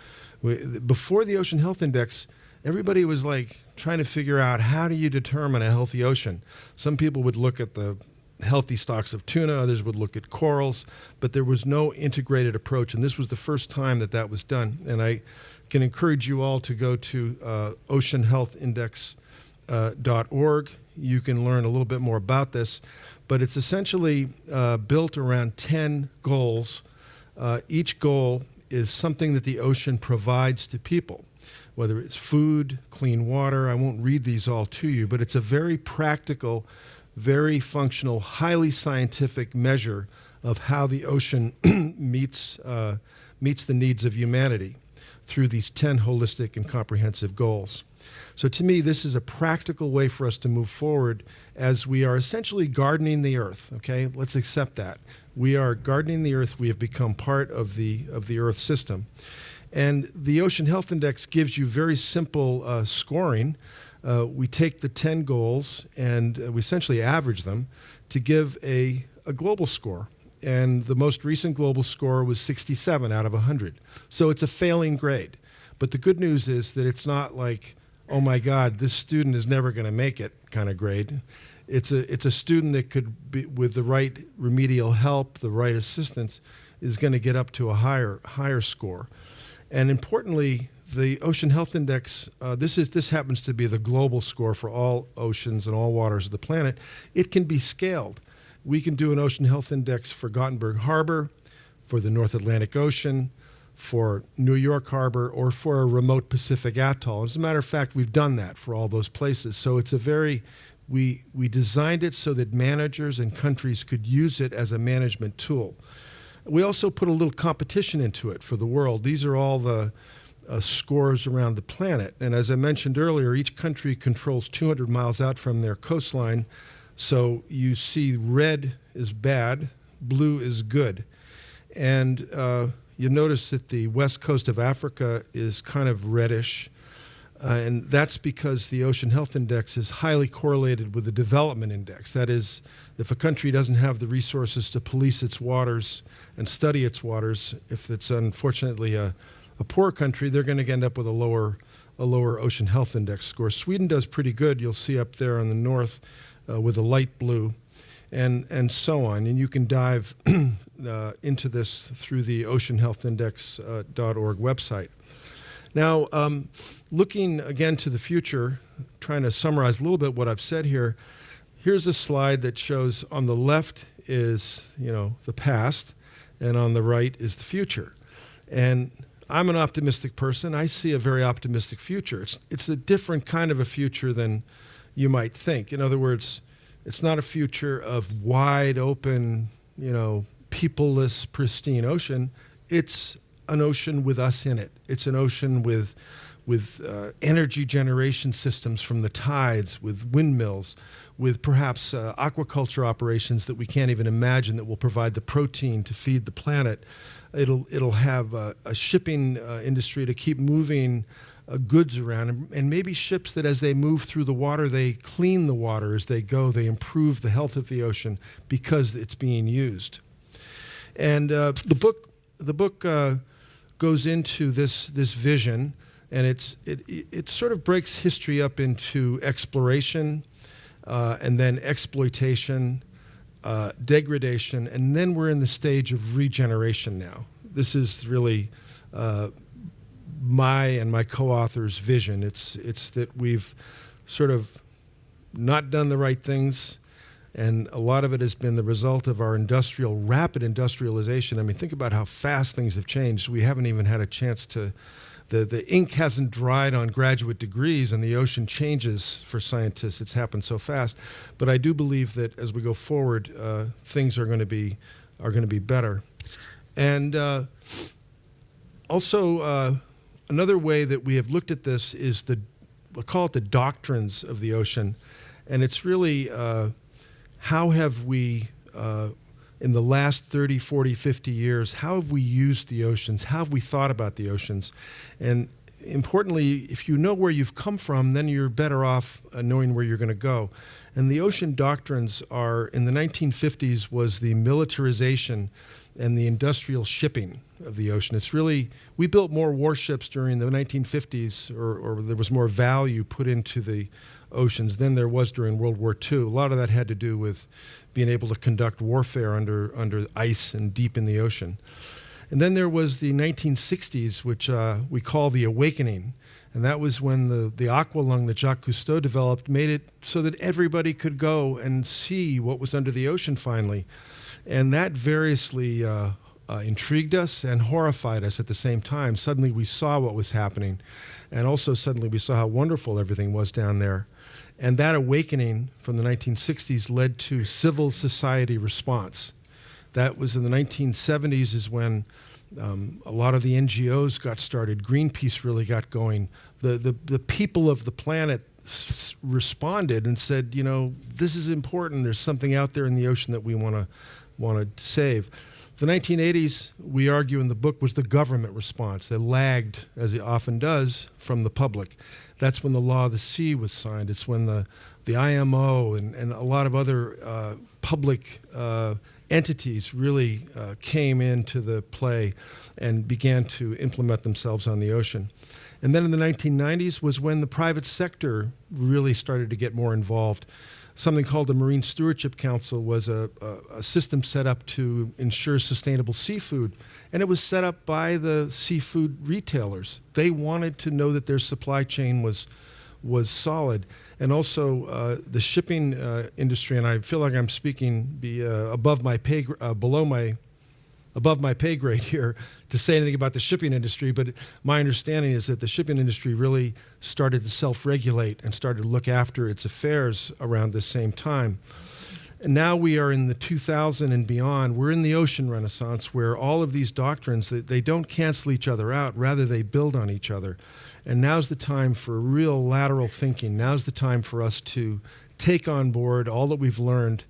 Before the Ocean Health Index, everybody was like trying to figure out, how do you determine a healthy ocean? Some people would look at the healthy stocks of tuna, others would look at corals, but there was no integrated approach, and this was the first time that was done. And I can encourage you all to go to oceanhealthindex.org. You can learn a little bit more about this, but it's essentially built around 10 goals. Each goal is something that the ocean provides to people, whether it's food, clean water. I won't read these all to you, but it's a very practical, very functional, highly scientific measure of how the ocean meets the needs of humanity. through these 10 holistic and comprehensive goals. So to me, this is a practical way for us to move forward as we are essentially gardening the earth, okay? Let's accept that. We are gardening the earth. We have become part of the earth system. And the Ocean Health Index gives you very simple scoring. We take the 10 goals and we essentially average them to give a global score. And the most recent global score was 67 out of 100. So it's a failing grade. But the good news is that it's not like, oh my God, this student is never going to make it kind of grade. It's a student that could be, with the right remedial help, the right assistance, is going to get up to a higher score. And importantly, the Ocean Health Index, this happens to be the global score for all oceans and all waters of the planet. It can be scaled. We can do an Ocean Health Index for Gothenburg Harbor, for the North Atlantic Ocean, for New York Harbor, or for a remote Pacific atoll. As a matter of fact, we've done that for all those places. So it's we designed it so that managers and countries could use it as a management tool. We also put a little competition into it for the world. These are all the scores around the planet. And as I mentioned earlier, each country controls 200 miles out from their coastline. So you see red is bad, blue is good. And you notice that the west coast of Africa is kind of reddish. And that's because the Ocean Health Index is highly correlated with the Development Index. That is, if a country doesn't have the resources to police its waters and study its waters, if it's unfortunately a poor country, they're going to end up with a lower Ocean Health Index score. Sweden does pretty good. You'll see up there on the north with a light blue, and so on. And you can dive into this through the oceanhealthindex.org website. Now, looking again to the future, trying to summarize a little bit what I've said here, here's a slide that shows on the left is, the past, and on the right is the future. And I'm an optimistic person. I see a very optimistic future. It's a different kind of a future than you might think. In other words, it's not a future of wide open, peopleless, pristine ocean. It's an ocean with us in it. It's an ocean with energy generation systems from the tides, with windmills, with perhaps aquaculture operations that we can't even imagine that will provide the protein to feed the planet. It'll have a shipping industry to keep moving goods around, and maybe ships that as they move through the water, they clean the water as they go. They improve the health of the ocean because it's being used. And the book goes into this vision, and it sort of breaks history up into exploration, and then exploitation, degradation, and then we're in the stage of regeneration now. This is really my and my co-author's vision. It's that we've sort of not done the right things, and a lot of it has been the result of our rapid industrialization. I mean, think about how fast things have changed. We haven't even had a chance to, the ink hasn't dried on graduate degrees, and the ocean changes for scientists. It's happened so fast. But I do believe that as we go forward, things are going to be better. And also, another way that we have looked at this is we'll call it the doctrines of the ocean. And it's really how have we, in the last 30, 40, 50 years, how have we used the oceans? How have we thought about the oceans? And importantly, if you know where you've come from, then you're better off knowing where you're going to go. And the ocean doctrines are, in the 1950s, was the militarization and the industrial shipping of the ocean. It's really, we built more warships during the 1950s, or there was more value put into the oceans than there was during World War II. A lot of that had to do with being able to conduct warfare under ice and deep in the ocean. And then there was the 1960s, which we call the awakening. And that was when the aqualung that Jacques Cousteau developed made it so that everybody could go and see what was under the ocean finally. And that variously intrigued us and horrified us at the same time. Suddenly we saw what was happening. And also suddenly we saw how wonderful everything was down there. And that awakening from the 1960s led to civil society response. That was in the 1970s is when A lot of the NGOs got started. Greenpeace really got going. The people of the planet responded and said, you know, this is important. There's something out there in the ocean that we want to save. The 1980s, we argue in the book, was the government response. They lagged, as it often does, from the public. That's when the Law of the Sea was signed. It's when the IMO and a lot of other public entities really came into the play and began to implement themselves on the ocean. And then in the 1990s was when the private sector really started to get more involved. Something called the Marine Stewardship Council was a system set up to ensure sustainable seafood. And it was set up by the seafood retailers. They wanted to know that their supply chain was solid. And also the shipping industry, and I feel like I'm speaking above my pay grade here to say anything about the shipping industry, but my understanding is that the shipping industry really started to self-regulate and started to look after its affairs around the same time. And now we are in the 2000 and beyond. We're in the ocean renaissance where all of these doctrines, they don't cancel each other out, rather they build on each other. And now's the time for real lateral thinking. Now's the time for us to take on board all that we've learned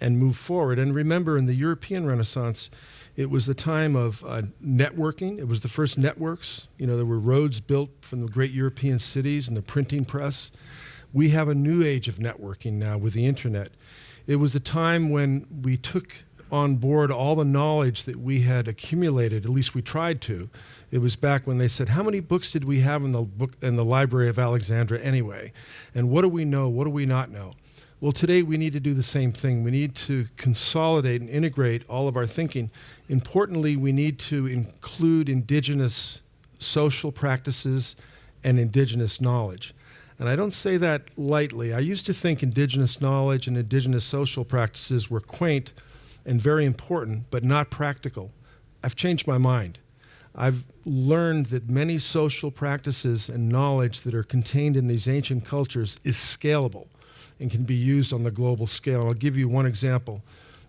and move forward. And remember, in the European Renaissance, it was the time of networking. It was the first networks. You know, there were roads built from the great European cities and the printing press. We have a new age of networking now with the internet. It was a time when we took on board all the knowledge that we had accumulated, at least we tried to. It was back when they said, how many books did we have in the Library of Alexandria anyway? And what do we know? What do we not know? Well, today we need to do the same thing. We need to consolidate and integrate all of our thinking. Importantly, we need to include indigenous social practices and indigenous knowledge. And I don't say that lightly. I used to think indigenous knowledge and indigenous social practices were quaint and very important, but not practical. I've changed my mind. I've learned that many social practices and knowledge that are contained in these ancient cultures is scalable and can be used on the global scale. I'll give you one example.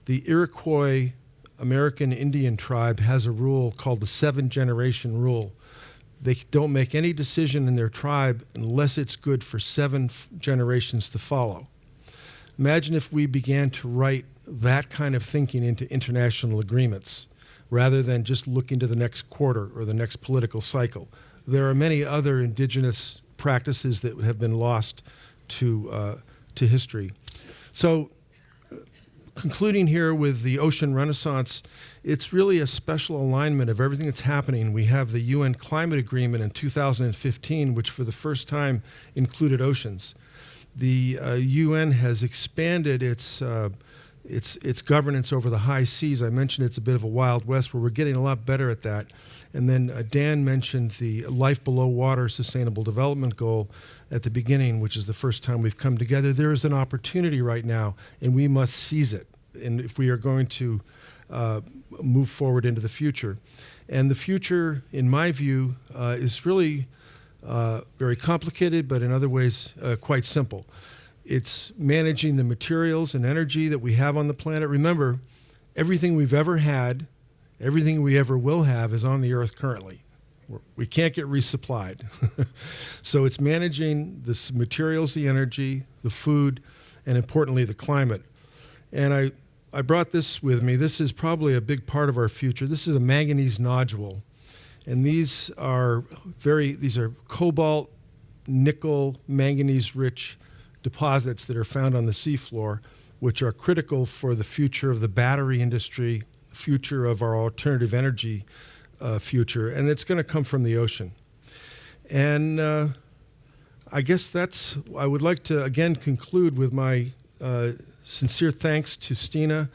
The Iroquois American Indian tribe has a rule called the 7-generation rule. They don't make any decision in their tribe unless it's good for 7 generations to follow. Imagine if we began to write that kind of thinking into international agreements rather than just looking to the next quarter or the next political cycle. There are many other indigenous practices that have been lost to history. So concluding here with the ocean renaissance, it's really a special alignment of everything that's happening. We have the UN Climate Agreement in 2015, which for the first time included oceans. The UN has expanded its governance over the high seas. I mentioned it's a bit of a Wild West where we're getting a lot better at that. And then Dan mentioned the Life Below Water Sustainable Development Goal at the beginning, which is the first time we've come together. There is an opportunity right now, and we must seize it. And if we are going to move forward into the future. And the future, in my view, is really very complicated, but in other ways quite simple. It's managing the materials and energy that we have on the planet. Remember, everything we've ever had, everything we ever will have is on the Earth currently. We can't get resupplied. So it's managing the materials, the energy, the food, and importantly, the climate. And I brought this with me. This is probably a big part of our future. This is a manganese nodule. And these are cobalt, nickel, manganese-rich deposits that are found on the seafloor, which are critical for the future of the battery industry, future of our alternative energy future, and it's going to come from the ocean. And I guess I would like to again conclude with my sincere thanks to Stena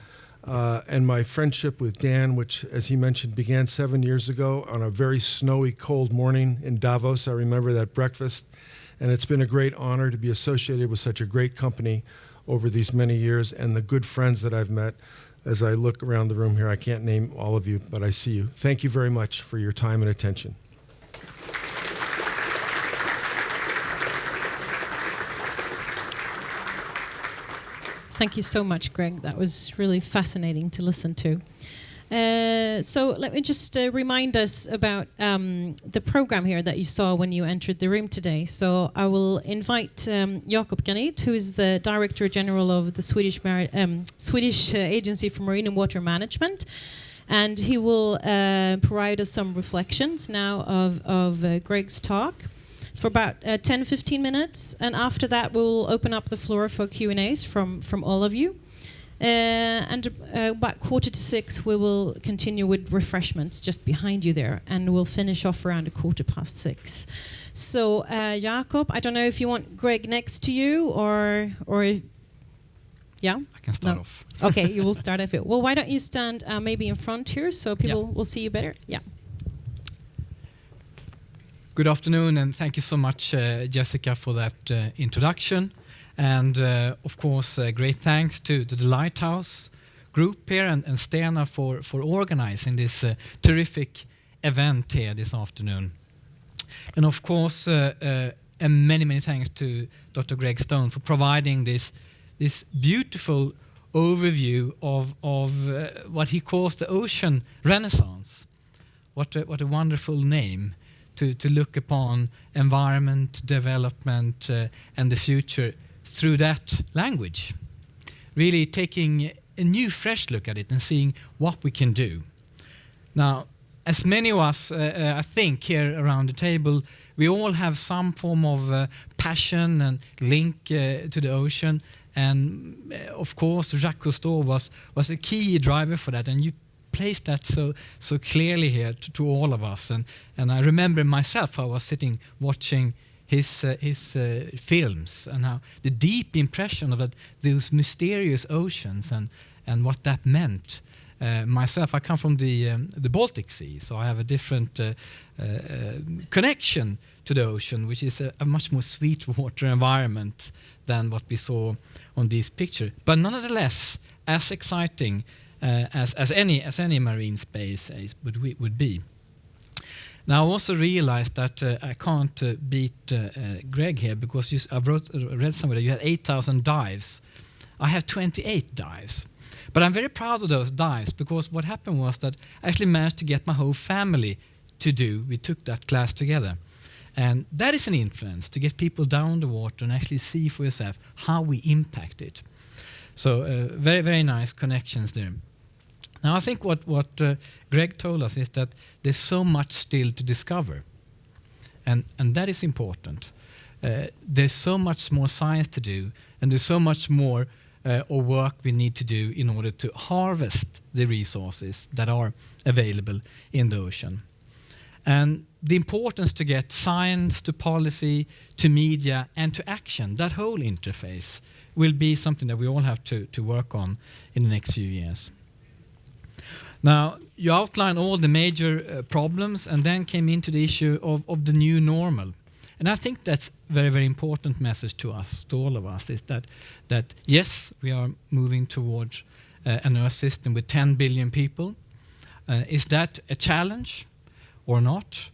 and my friendship with Dan, which, as he mentioned, began 7 years ago on a very snowy, cold morning in Davos. I remember that breakfast. And it's been a great honor to be associated with such a great company over these many years and the good friends that I've met. As I look around the room here, I can't name all of you, but I see you. Thank you very much for your time and attention. Thank you so much, Greg. That was really fascinating to listen to. So let me just remind us about the program here that you saw when you entered the room today. So I will invite Jakob, Granit, who is the Director General of the Swedish Agency for Marine and Water Management, and he will provide us some reflections now of Greg's talk for about 10-15 minutes, and after that we'll open up the floor for Q&As from all of you. And about 5:45 we will continue with refreshments just behind you there, and we'll finish off around 6:15. So Jakob, I don't know if you want Greg next to you or yeah? I can start off. Okay, you will start off. Well, why don't you stand maybe in front here so people will see you better? Yeah. Good afternoon, and thank you so much, Jessica, for that introduction. And of course, great thanks to the Lighthouse group here and Stena for organizing this terrific event here this afternoon. And of course, and many thanks to Dr. Greg Stone for providing this beautiful overview of what he calls the ocean renaissance. What a wonderful name to look upon environment, development, and the future through that language, really taking a new, fresh look at it and seeing what we can do. Now, as many of us, I think, here around the table, we all have some form of passion and link to the ocean. And of course, Jacques Cousteau was a key driver for that. And you placed that so clearly here to all of us. And I remember myself, I was sitting watching his films and how the deep impression of those mysterious oceans and what that meant. Myself, I come from the Baltic Sea, so I have a different connection to the ocean, which is a much more sweetwater environment than what we saw on this picture. But nonetheless, as exciting as any marine space would be. Now I also realized that I can't beat Greg here because I read somewhere that you had 8,000 dives. I have 28 dives. But I'm very proud of those dives because what happened was that I actually managed to get my whole family to do. We took that class together. And that is an influence, to get people down the water and actually see for yourself how we impact it. So very nice connections there. Now I think what Greg told us is that there's so much still to discover. And that is important. There's so much more science to do, and there's so much more of work we need to do in order to harvest the resources that are available in the ocean. And the importance to get science to policy, to media, and to action, that whole interface will be something that we all have to work on in the next few years. Now, you outline all the major problems and then came into the issue of the new normal. And I think that's very important message to us, to all of us, is that yes, we are moving towards an Earth system with 10 billion people. Is that a challenge or not?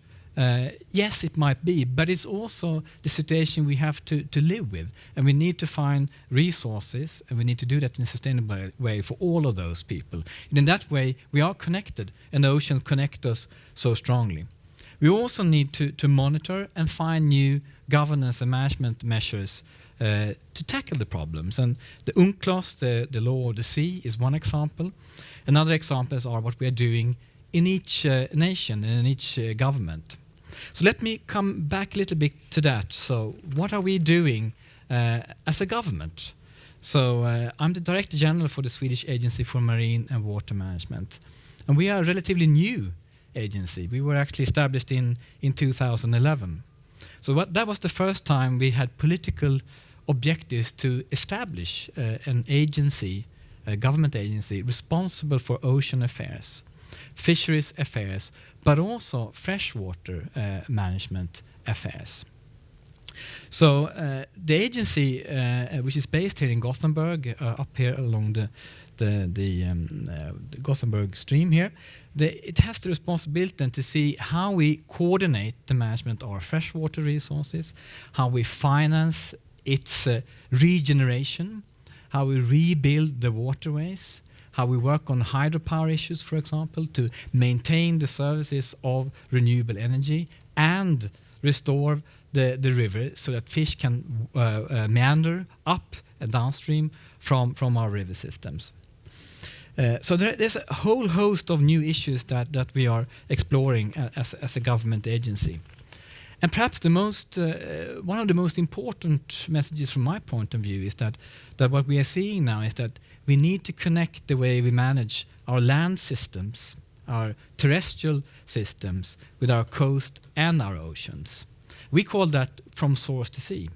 Yes, it might be, but it's also the situation we have to live with. And we need to find resources, and we need to do that in a sustainable way for all of those people. And in that way, we are connected, and the oceans connect us so strongly. We also need to monitor and find new governance and management measures to tackle the problems. And the UNCLOS, the law of the sea, is one example. Another examples are what we are doing in each nation and in each government. So let me come back a little bit to that. So what are we doing as a government? So I'm the Director General for the Swedish Agency for Marine and Water Management. And we are a relatively new agency. We were actually established in 2011. So that was the first time we had political objectives to establish an agency, a government agency, responsible for ocean affairs, fisheries affairs, but also freshwater management affairs. So the agency, which is based here in Gothenburg, up here along the Gothenburg stream here, it has the responsibility then to see how we coordinate the management of our freshwater resources, how we finance its regeneration, how we rebuild the waterways, how we work on hydropower issues, for example, to maintain the services of renewable energy and restore the river so that fish can meander up and downstream from our river systems. So there's a whole host of new issues that we are exploring as a government agency. And perhaps one of the most important messages from my point of view is that what we are seeing now is that we need to connect the way we manage our land systems, our terrestrial systems, with our coast and our oceans. We call that from source to sea.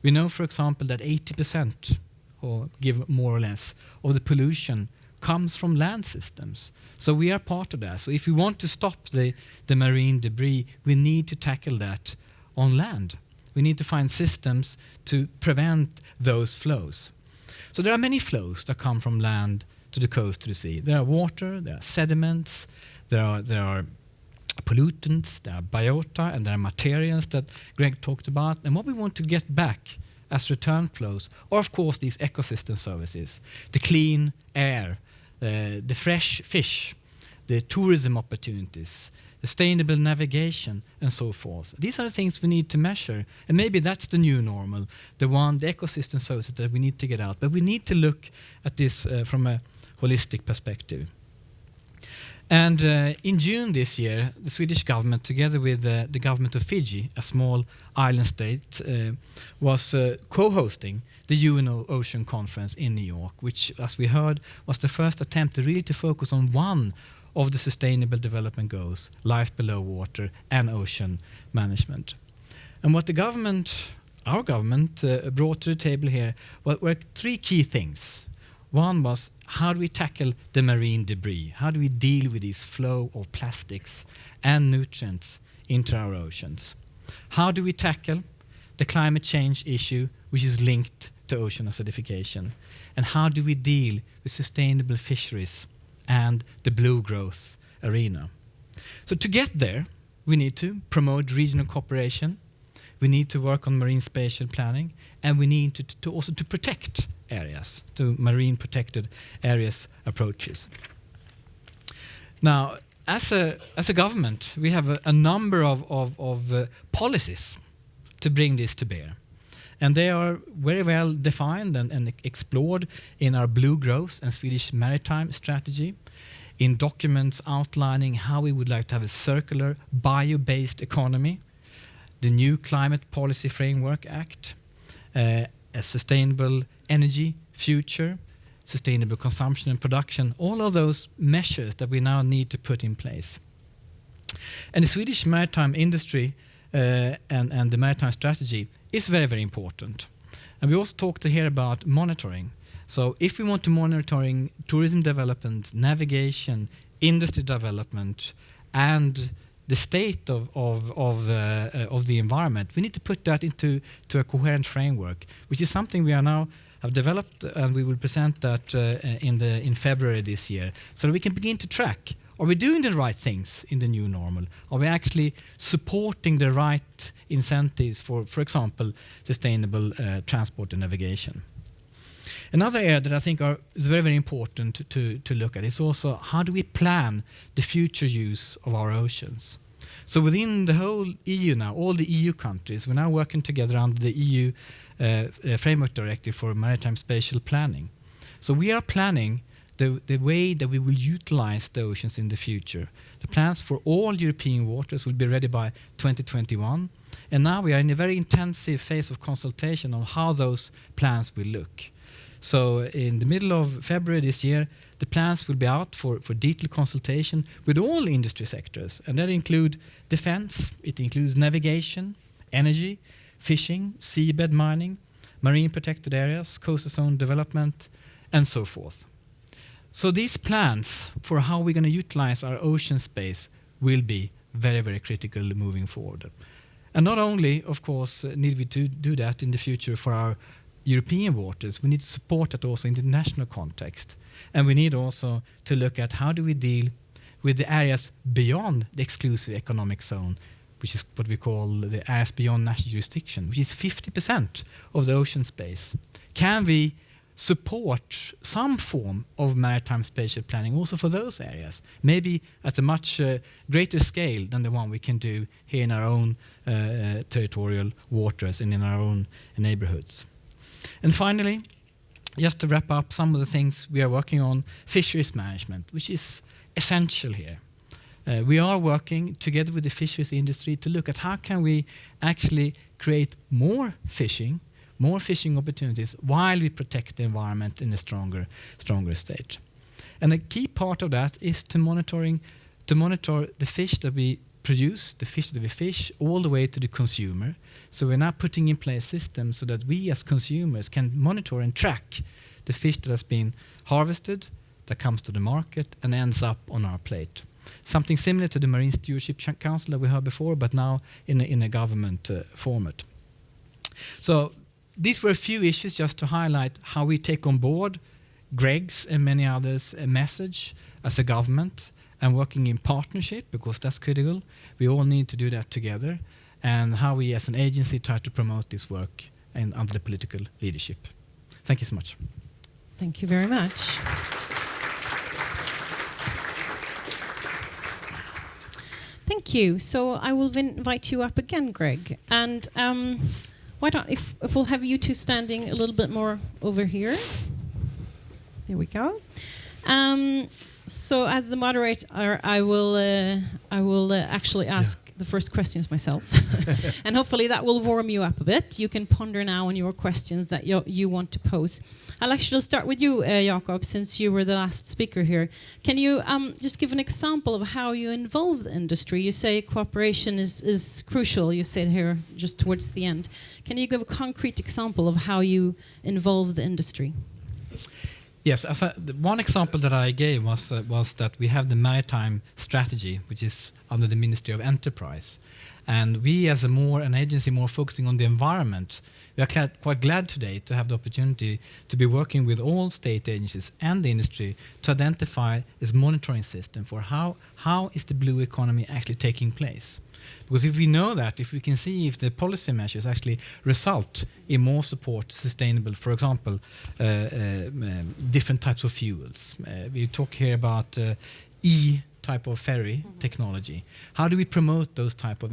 We know, for example, that 80%, or give more or less, of the pollution comes from land systems. So we are part of that. So if we want to stop the marine debris, we need to tackle that on land. We need to find systems to prevent those flows. So there are many flows that come from land to the coast to the sea. There are water, there are sediments, there are pollutants, there are biota, and there are materials that Greg talked about. And what we want to get back as return flows are, of course, these ecosystem services, the clean air, the fresh fish, the tourism opportunities, sustainable navigation, and so forth. These are the things we need to measure, and maybe that's the new normal, the ecosystem services that we need to get out. But we need to look at this from a holistic perspective. And in June this year, the Swedish government, together with the government of Fiji, a small island state, was co-hosting the UN Ocean Conference in New York, which, as we heard, was the first attempt to focus on one of the Sustainable Development Goals, life below water and ocean management. And what our government, brought to the table here were three key things. One was, how do we tackle the marine debris? How do we deal with this flow of plastics and nutrients into our oceans? How do we tackle the climate change issue, which is linked to ocean acidification? And how do we deal with sustainable fisheries and the blue growth arena? So to get there, we need to promote regional cooperation, we need to work on marine spatial planning, and we need to also to protect areas, to marine protected areas approaches. Now, as a government, we have a number of policies to bring this to bear. And they are very well defined and explored in our Blue Growth and Swedish Maritime Strategy, in documents outlining how we would like to have a circular, bio-based economy, the new Climate Policy Framework Act, a sustainable energy future, sustainable consumption and production, all of those measures that we now need to put in place. And the Swedish maritime industry and the maritime strategy is very, very important. And we also talked here about monitoring. So if we want to monitoring tourism development, navigation, industry development, and the state of the environment, we need to put that into a coherent framework, which is something we are now have developed, and we will present that in February this year, so that we can begin to track: are we doing the right things in the new normal? Are we actually supporting the right incentives for example, sustainable transport and navigation? Another area that I think is very, very important to look at is also, how do we plan the future use of our oceans? So within the whole EU now, all the EU countries, we're now working together under the EU Framework Directive for Maritime Spatial Planning. So we are planning the way that we will utilize the oceans in the future. The plans for all European waters will be ready by 2021. And now we are in a very intensive phase of consultation on how those plans will look. So in the middle of February this year, the plans will be out for detailed consultation with all industry sectors. And that include defense, it includes navigation, energy, fishing, seabed mining, marine protected areas, coastal zone development, and so forth. So these plans for how we're going to utilize our ocean space will be very, very critical moving forward. And not only, of course, need we to do that in the future for our European waters, we need to support that also in the national context. And we need also to look at how do we deal with the areas beyond the exclusive economic zone, which is what we call the areas beyond national jurisdiction, which is 50% of the ocean space. Can we support some form of maritime spatial planning also for those areas, maybe at a much greater scale than the one we can do here in our own territorial waters and in our own neighborhoods. And finally, just to wrap up some of the things we are working on, fisheries management, which is essential here. We are working together with the fisheries industry to look at how can we actually create more fishing opportunities while we protect the environment in a stronger state. And a key part of that is to monitor the fish that we produce, the fish that we fish, all the way to the consumer. So we're now putting in place systems so that we as consumers can monitor and track the fish that has been harvested, that comes to the market and ends up on our plate. Something similar to the Marine Stewardship Council that we heard before, but now in a government format. So these were a few issues just to highlight how we take on board Greg's and many others' message as a government and working in partnership, because that's critical. We all need to do that together, and how we as an agency try to promote this work and under the political leadership. Thank you so much. Thank you very much. Thank you. So I will invite you up again, Greg. And why don't, if we'll have you two standing a little bit more over here. There we go. So as the moderator, I will actually ask the first questions myself. And hopefully that will warm you up a bit. You can ponder now on your questions that you want to pose. I'll actually start with you, Jakob, since you were the last speaker here. Can you just give an example of how you involve the industry? You say cooperation is crucial, you said here just towards the end. Can you give a concrete example of how you involve the industry? Yes, one example that I gave was that we have the maritime strategy, which is under the Ministry of Enterprise. And we as an agency more focusing on the environment, we are quite glad today to have the opportunity to be working with all state agencies and the industry to identify this monitoring system for how is the blue economy actually taking place. Because if we know that, if we can see if the policy measures actually result in more support to sustainable, for example, different types of fuels. We talk here about type of ferry technology. How do we promote those type of,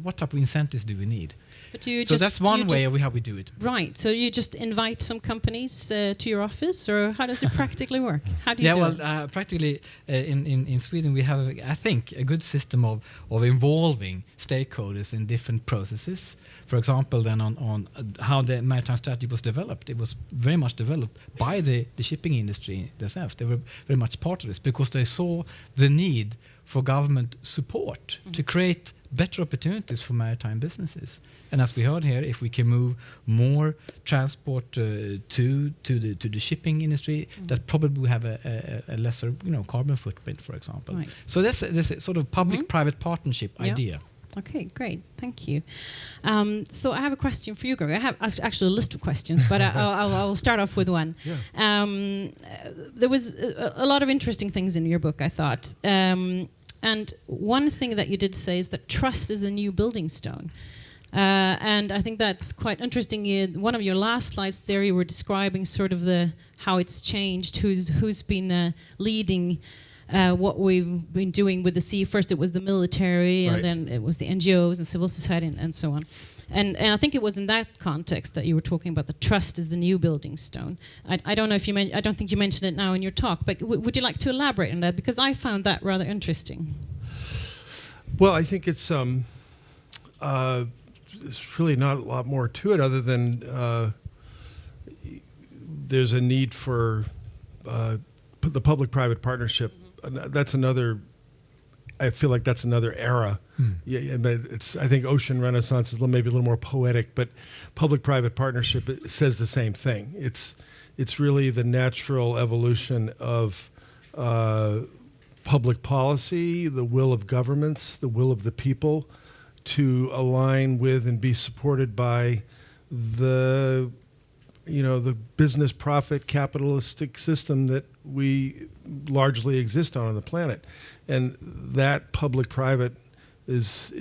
what type of incentives do we need? So that's one way of how we do it. Right. So you just invite some companies to your office, or how does it practically work? How do you do it? Practically in Sweden we have, I think, a good system of involving stakeholders in different processes. For example, then on how the maritime strategy was developed, it was very much developed by the shipping industry themselves. They were very much part of this because they saw the need for government support to create better opportunities for maritime businesses. And as we heard here, if we can move more transport to the shipping industry, that probably will have a lesser carbon footprint, for example. Right. So that's a sort of public-private partnership idea. Okay, great. Thank you. So I have a question for you, Greg. I have actually a list of questions, but I'll start off with one. Yeah. There was a lot of interesting things in your book, I thought. And one thing that you did say is that trust is a new building stone. And I think that's quite interesting. One of your last slides there, you were describing sort of how it's changed, who's been leading what we've been doing with the sea. First it was the military, and then it was the NGOs and civil society and so on. And I think it was in that context that you were talking about the trust is the new building stone. I don't know if I don't think you mentioned it now in your talk, but would you like to elaborate on that? Because I found that rather interesting. Well, I think it's really not a lot more to it other than there's a need for the public-private partnership. That's another. I feel like that's another era. Yeah, but I think ocean renaissance is maybe a little more poetic, but public-private partnership says the same thing. It's really the natural evolution of public policy, the will of governments, the will of the people, to align with and be supported by the business profit capitalistic system that we largely exist on the planet. And that public-private is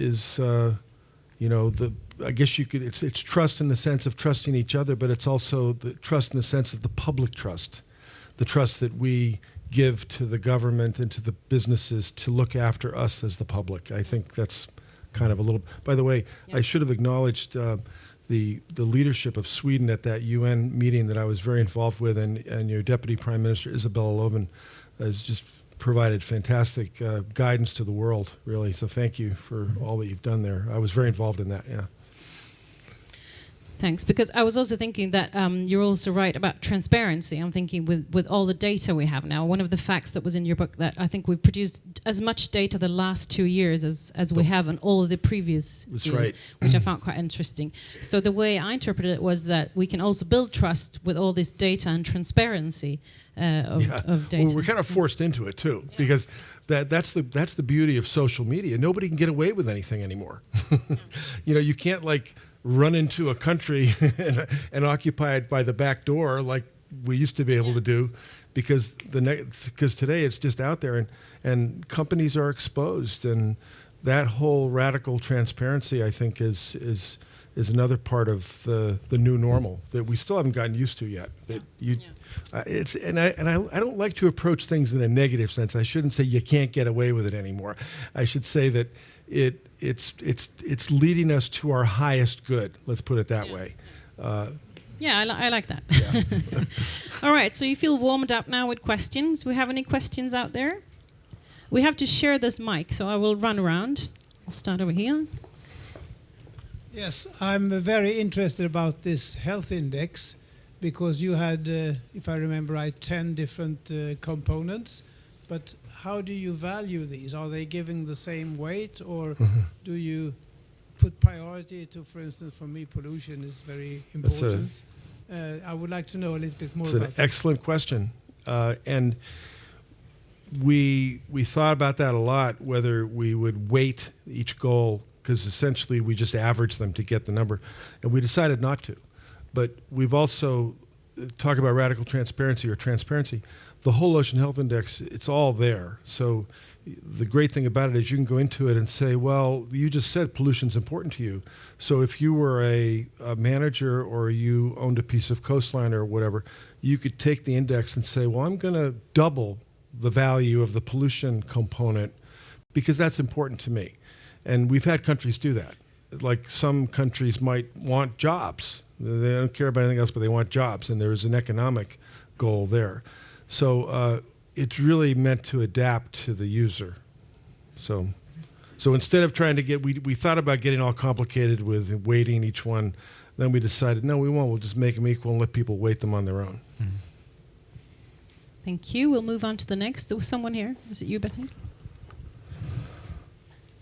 I guess you could. It's trust in the sense of trusting each other, but it's also the trust in the sense of the public trust, the trust that we give to the government and to the businesses to look after us as the public. I think that's kind of a little. By the way, I should have acknowledged the leadership of Sweden at that UN meeting that I was very involved with, and your Deputy Prime Minister Isabella Löwen has just provided fantastic guidance to the world, really. So thank you for all that you've done there. I was very involved in that. Yeah. Thanks, because I was also thinking that you're also right about transparency. I'm thinking with all the data we have now, one of the facts that was in your book that I think we've produced as much data the last 2 years as we have on all of the previous That's years, right. which I found quite interesting. So the way I interpreted it was that we can also build trust with all this data and transparency of data. Well, we're kind of forced into it too, because that's the beauty of social media. Nobody can get away with anything anymore. You can't run into a country and occupy it by the back door like we used to be able to do, because today it's just out there, and companies are exposed, and that whole radical transparency, I think, is another part of the new normal that we still haven't gotten used to yet. I don't like to approach things in a negative sense. I shouldn't say you can't get away with it anymore. I should say that it's leading us to our highest good. Let's put it that way. I like that. Yeah. All right, so you feel warmed up now with questions. We have any questions out there? We have to share this mic, so I will run around. I'll start over here. Yes, I'm very interested about this health index, because you had, if I remember right, 10 different components. But how do you value these? Are they given the same weight, or do you put priority to, for instance, for me, pollution is very important. I would like to know a little bit more about that. It's an excellent question. And we thought about that a lot, whether we would weight each goal, because essentially we just average them to get the number. And we decided not to. But we've also talked about radical transparency or transparency. The whole Ocean Health Index, it's all there. So the great thing about it is you can go into it and say, well, you just said pollution's important to you. So if you were a manager or you owned a piece of coastline or whatever, you could take the index and say, well, I'm going to double the value of the pollution component because that's important to me. And we've had countries do that. Like some countries might want jobs. They don't care about anything else, but they want jobs. And there's an economic goal there. So it's really meant to adapt to the user. So instead of trying to get, we thought about getting all complicated with weighting each one. Then we decided, no, we won't. We'll just make them equal and let people weight them on their own. Mm. Thank you. We'll move on to the next. There was someone here. Is it you, Bethany?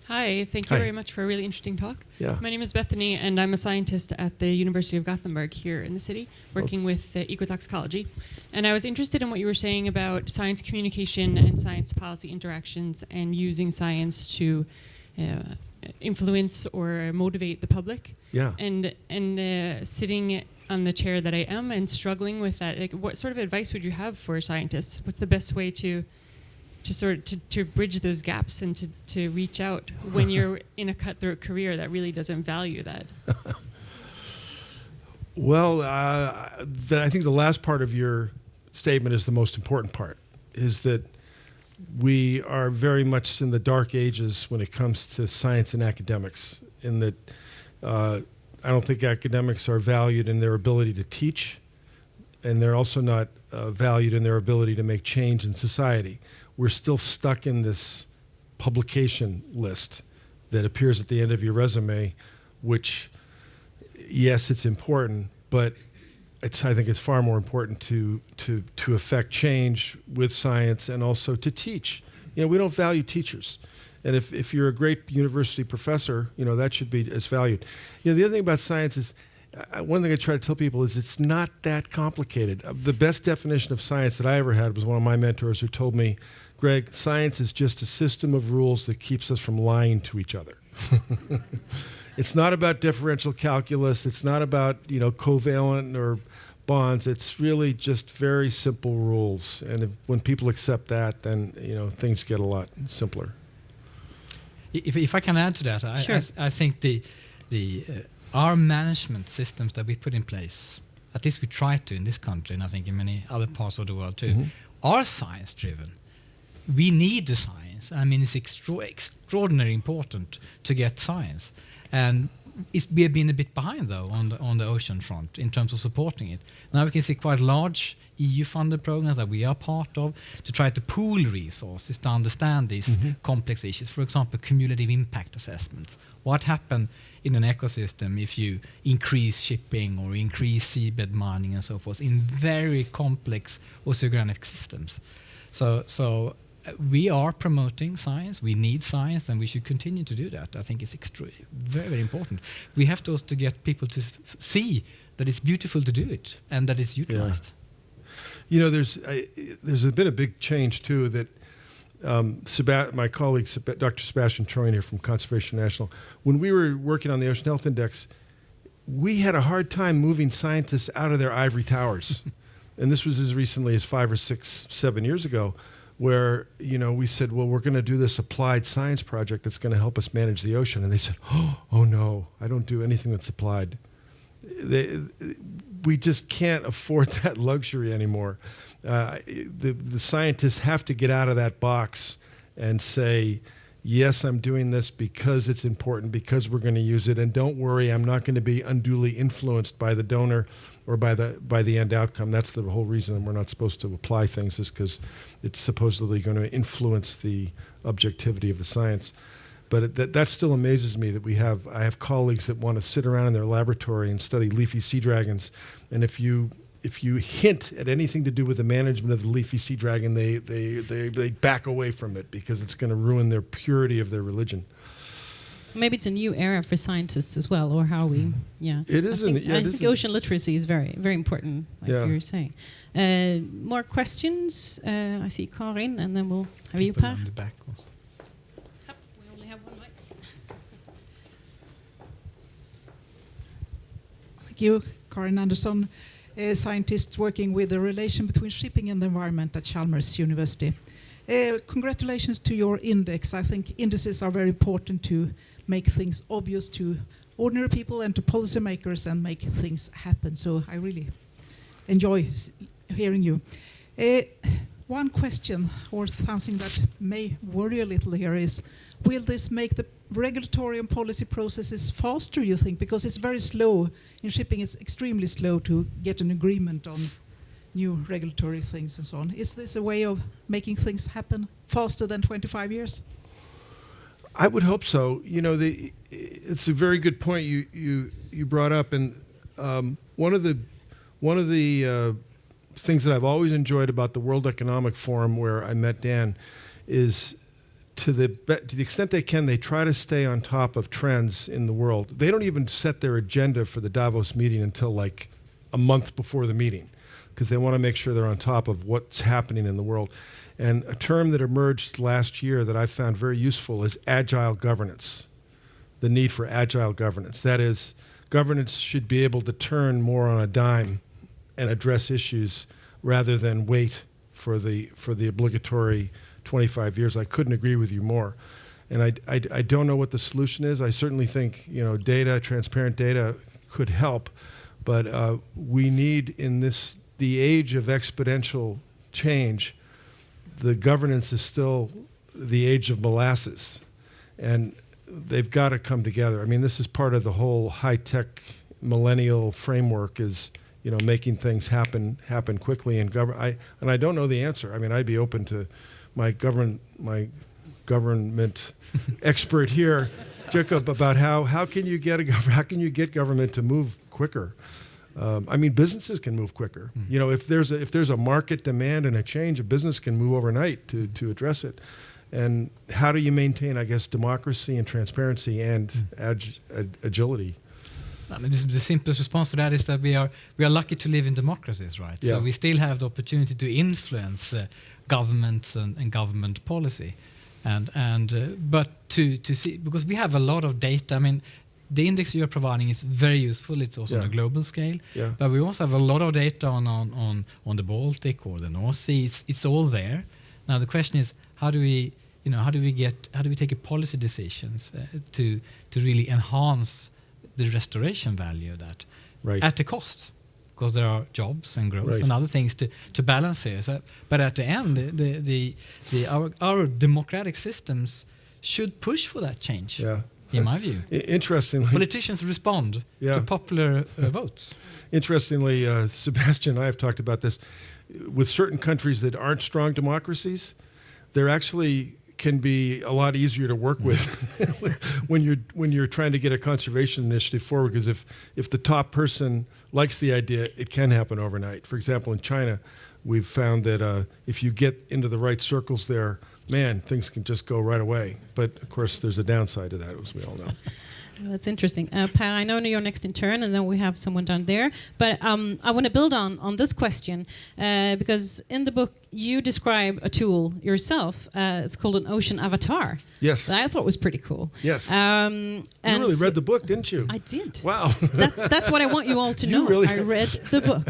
Hi, thank you Hi. very much for a really interesting talk. Yeah. My name is Bethany, and I'm a scientist at the University of Gothenburg here in the city, working with ecotoxicology. And I was interested in what you were saying about science communication and science policy interactions and using science to influence or motivate the public. Yeah. And sitting on the chair that I am and struggling with that, like, what sort of advice would you have for scientists? What's the best way to bridge those gaps and to reach out when you're in a cutthroat career that really doesn't value that? Well, I think the last part of your statement is the most important part, is that we are very much in the dark ages when it comes to science and academics, in that I don't think academics are valued in their ability to teach, and they're also not valued in their ability to make change in society. We're still stuck in this publication list that appears at the end of your resume, which, yes, it's important, but I think it's far more important to affect change with science and also to teach. We don't value teachers. And if you're a great university professor, that should be as valued. The other thing about science is, one thing I try to tell people is it's not that complicated. The best definition of science that I ever had was one of my mentors who told me, Greg, science is just a system of rules that keeps us from lying to each other. It's not about differential calculus. It's not about, covalent or bonds. It's really just very simple rules. And when people accept that, then, things get a lot simpler. If I can add to that, Sure. I think our management systems that we put in place, at least we try to in this country, and I think in many other parts of the world too, are science-driven. We need the science. I mean, it's extraordinarily important to get science, and we have been a bit behind though on the ocean front in terms of supporting it. Now we can see quite large EU-funded programs that we are part of to try to pool resources to understand these complex issues. For example, cumulative impact assessments. What happens in an ecosystem if you increase shipping or increase seabed mining and so forth in very complex oceanographic systems? So we are promoting science. We need science, and we should continue to do that. I think it's very, very important. We have to also get people to see that it's beautiful to do it and that it's utilized. Yeah. You know, there's been a big change too that my colleague Dr. Sebastian Troyen here from Conservation National, when we were working on the Ocean Health Index, we had a hard time moving scientists out of their ivory towers. And this was as recently as 5 or 6, 7 years ago, where, you know, we said, well, we're going to do this applied science project that's going to help us manage the ocean. And they said, oh no, I don't do anything that's applied. We just can't afford that luxury anymore. The scientists have to get out of that box and say, yes, I'm doing this because it's important, because we're going to use it. And don't worry, I'm not going to be unduly influenced by the donor or by the end outcome. That's the whole reason we're not supposed to apply things, is because it's supposedly going to influence the objectivity of the science. But that still amazes me that I have colleagues that want to sit around in their laboratory and study leafy sea dragons, and if you hint at anything to do with the management of the leafy sea dragon, they back away from it because it's going to ruin their purity of their religion. So maybe it's a new era for scientists as well, or how we, It is. I think ocean literacy is very, very important, like you were saying. More questions? I see Karin, and then we'll have you, Per. The back also. We only have one mic. Thank you, Karin Andersson, a scientist working with the relation between shipping and the environment at Chalmers University. Congratulations to your index. I think indices are very important to make things obvious to ordinary people and to policymakers and make things happen. So I really enjoy hearing you. One question, or something that may worry a little here, is will this make the regulatory and policy processes faster, you think? Because it's very slow. In shipping, it's extremely slow to get an agreement on new regulatory things and so on. Is this a way of making things happen faster than 25 years? I would hope so. You know, it's a very good point you brought up, and one of the things that I've always enjoyed about the World Economic Forum, where I met Dan, is to the extent they can, they try to stay on top of trends in the world. They don't even set their agenda for the Davos meeting until like a month before the meeting, because they want to make sure they're on top of what's happening in the world. And a term that emerged last year that I found very useful is agile governance, the need for agile governance. That is, governance should be able to turn more on a dime and address issues rather than wait for the obligatory 25 years. I couldn't agree with you more. And I don't know what the solution is. I certainly think, you know, transparent data could help, but we need, in the age of exponential change, the governance is still the age of molasses, and they've got to come together. I mean, this is part of the whole high-tech millennial framework, is, you know, making things happen quickly. And I don't know the answer. I mean, I'd be open to my government expert here, Jakob, about how can you get government to move quicker. I mean, businesses can move quicker. You know, if there's a market demand and a change, a business can move overnight to address it. And how do you maintain, I guess, democracy and transparency and agility? I mean, the simplest response to that is that we are lucky to live in democracies, right? Yeah. So we still have the opportunity to influence governments and government policy, but to see, because we have a lot of data. I mean, the index you're providing is very useful. It's also on a global scale, but we also have a lot of data on the Baltic or the North Sea. It's all there. Now the question is, how do we take policy decisions to really enhance the restoration value of that Right. at the cost, because there are jobs and growth Right. and other things to balance here. So, but at the end, our democratic systems should push for that change. Yeah. In my view, Interestingly, politicians respond Yeah. to popular votes. Interestingly, Sebastian and I have talked about this. With certain countries that aren't strong democracies, they're actually can be a lot easier to work with when you're trying to get a conservation initiative forward. Because if the top person likes the idea, it can happen overnight. For example, in China, we've found that if you get into the right circles there, man, things can just go right away. But of course, there's a downside to that, as we all know. That's interesting. Per, I know you're next in turn, and then we have someone down there. But I want to build on this question, because in the book you describe a tool yourself. It's called an ocean avatar. Yes. That I thought was pretty cool. Yes. And You really read the book, didn't you? I did. Wow. That's what I want you all to You know. really- I read the book,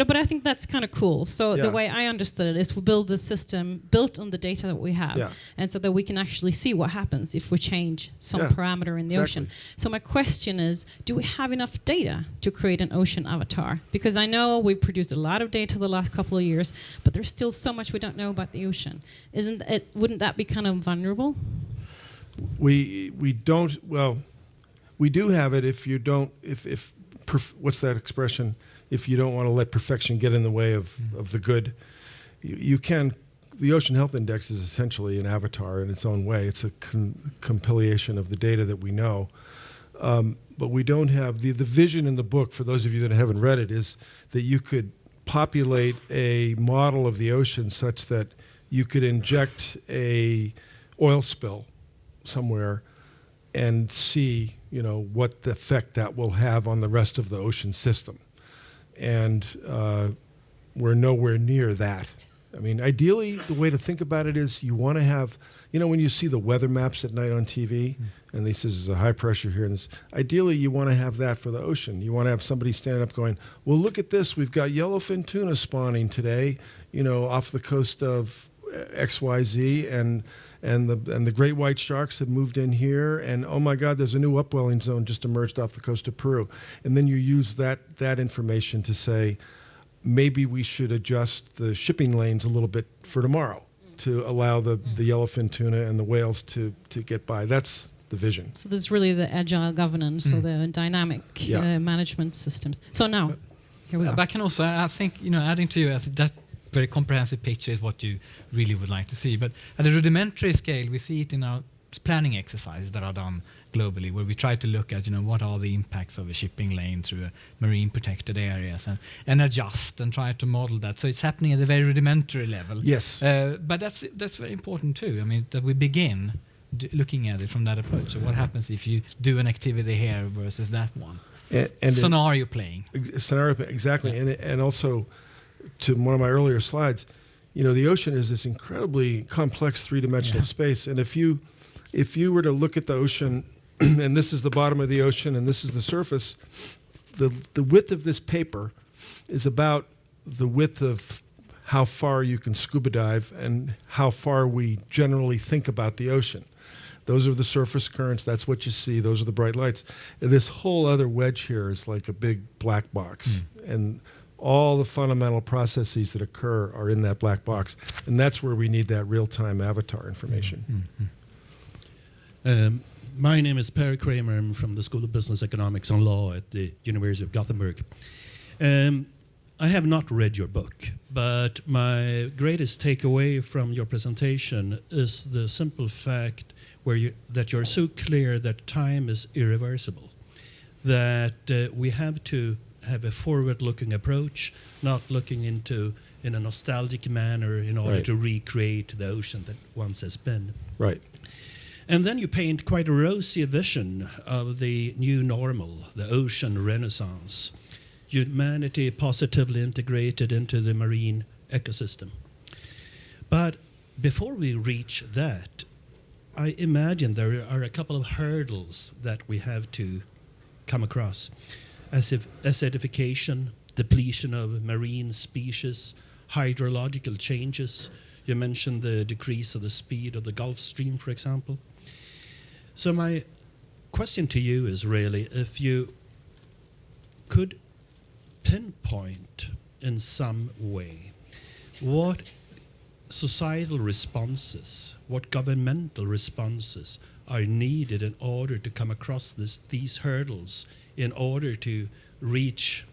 but I think that's kind of cool. So Yeah. the way I understood it is we build the system built on the data that we have, Yeah. and so that we can actually see what happens if we change some Yeah, parameter in the exactly. ocean. So my question is, do we have enough data to create an ocean avatar? Because I know we've produced a lot of data the last couple of years, but there's still so much we don't know about the ocean. Wouldn't that be kind of vulnerable? We don't. Well, we do have it. If you don't, what's that expression? If you don't want to let perfection get in the way of the good, you can. The Ocean Health Index is essentially an avatar in its own way. It's a compilation of the data that we know. But we don't have the vision in the book, for those of you that haven't read it, is that you could populate a model of the ocean such that you could inject a oil spill somewhere and see, what the effect that will have on the rest of the ocean system. And we're nowhere near that. I mean, ideally, the way to think about it is you want to have, when you see the weather maps at night on TV, and this is a high pressure here, and this, ideally you want to have that for the ocean. You want to have somebody stand up going, well, look at this, we've got yellowfin tuna spawning today, off the coast of XYZ, and the great white sharks have moved in here, and oh my God, there's a new upwelling zone just emerged off the coast of Peru. And then you use that information to say, maybe we should adjust the shipping lanes a little bit for tomorrow to allow the yellowfin tuna and the whales to get by. That's the vision. So this is really the agile governance, or the dynamic management systems. So now, here we are. But I can also, I think, adding to you, that very comprehensive picture is what you really would like to see. But at a rudimentary scale, we see it in our planning exercises that are done globally, where we try to look at, what are the impacts of a shipping lane through a marine protected areas and adjust and try to model that. So it's happening at a very rudimentary level. Yes. But that's very important too. I mean, that we begin looking at it from that approach. So what happens if you do an activity here versus that one? And scenario playing. Exactly. Yeah. And also, to one of my earlier slides, the ocean is this incredibly complex three-dimensional space. And if you were to look at the ocean, and this is the bottom of the ocean, and this is the surface, the width of this paper is about the width of how far you can scuba dive and how far we generally think about the ocean. Those are the surface currents. That's what you see. Those are the bright lights. And this whole other wedge here is like a big black box. And all the fundamental processes that occur are in that black box. And that's where we need that real-time avatar information. My name is Per Kramer. I'm from the School of Business, Economics and Law at the University of Gothenburg. I have not read your book, but my greatest takeaway from your presentation is the simple fact that you're so clear that time is irreversible, that we have to have a forward-looking approach, not looking into in a nostalgic manner in order to recreate the ocean that once has been. Right. And then you paint quite a rosy vision of the new normal, the ocean renaissance, humanity positively integrated into the marine ecosystem. But before we reach that, I imagine there are a couple of hurdles that we have to come across. Acidification, depletion of marine species, hydrological changes. You mentioned the decrease of the speed of the Gulf Stream, for example. So my question to you is really if you could pinpoint in some way what societal responses, what governmental responses are needed in order to come across these hurdles in order to reach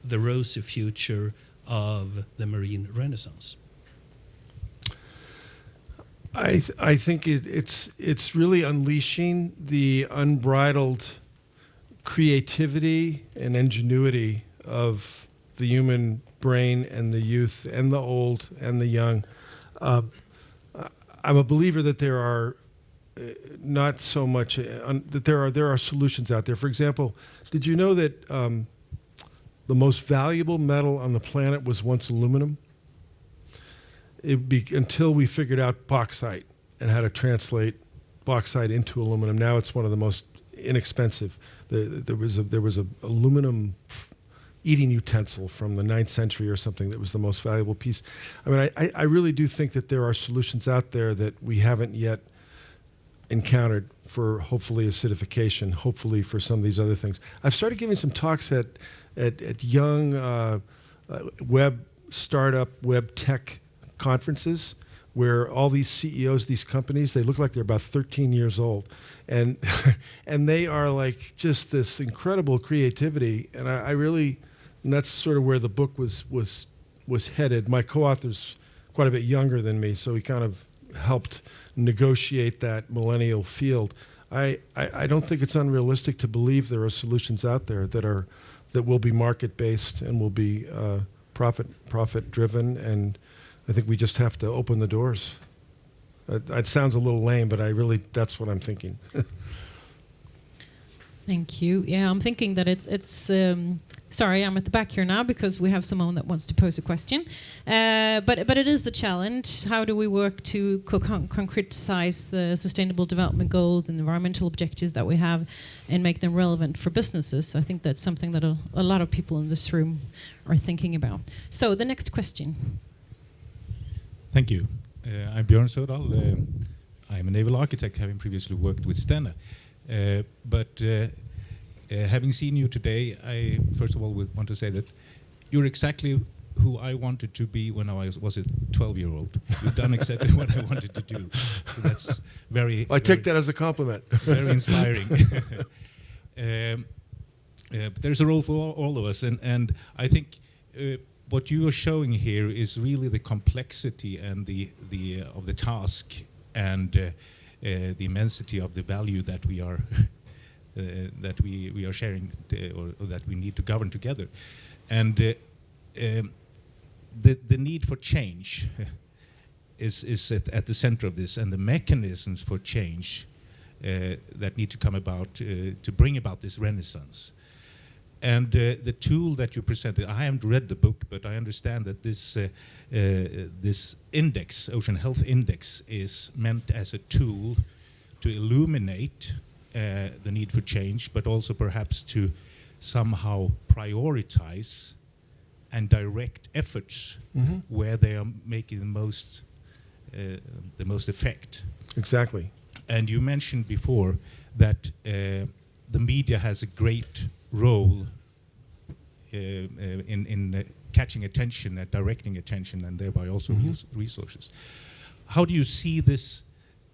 the rosy future of the marine renaissance? I think it's really unleashing the unbridled creativity and ingenuity of the human brain and the youth and the old and the young. I'm a believer that there are not so much that there are solutions out there. For example, did you know that the most valuable metal on the planet was once aluminum? Until we figured out bauxite and how to translate bauxite into aluminum. Now it's one of the most inexpensive. There was a aluminum eating utensil from the 9th century or something that was the most valuable piece. I mean, I really do think that there are solutions out there that we haven't yet encountered for hopefully acidification, hopefully for some of these other things. I've started giving some talks at young web startup, web tech conferences where all these CEOs, these companies, they look like they're about 13 years old. And and they are like just this incredible creativity. And I really, and that's sort of where the book was headed. My co-author's quite a bit younger than me, so he kind of helped negotiate that millennial field. I don't think it's unrealistic to believe there are solutions out there that will be market-based and will be profit-driven, and I think we just have to open the doors. It sounds a little lame, but that's what I'm thinking. Thank you. Yeah, I'm thinking that it's sorry, I'm at the back here now because we have someone that wants to pose a question. But it is a challenge. How do we work to concretize the sustainable development goals and environmental objectives that we have and make them relevant for businesses? I think that's something that a lot of people in this room are thinking about. So the next question. Thank you. I'm Björn Söderdahl. I'm a naval architect, having previously worked with Stena. But having seen you today, I first of all would want to say that you're exactly who I wanted to be when I was a 12-year-old. You've done exactly what I wanted to do. So that's very... I take that as a compliment. Very inspiring. But there's a role for all of us, and I think what you are showing here is really the complexity and the of the task and the immensity of the value that we are sharing or that we need to govern together, and the need for change is at the center of this, and the mechanisms for change that need to come about to bring about this renaissance. And the tool that you presented, I haven't read the book, but I understand that this index, Ocean Health Index, is meant as a tool to illuminate the need for change, but also perhaps to somehow prioritize and direct efforts where they are making the most effect. Exactly. And you mentioned before that the media has a great role in catching attention and directing attention, and thereby also resources. How do you see this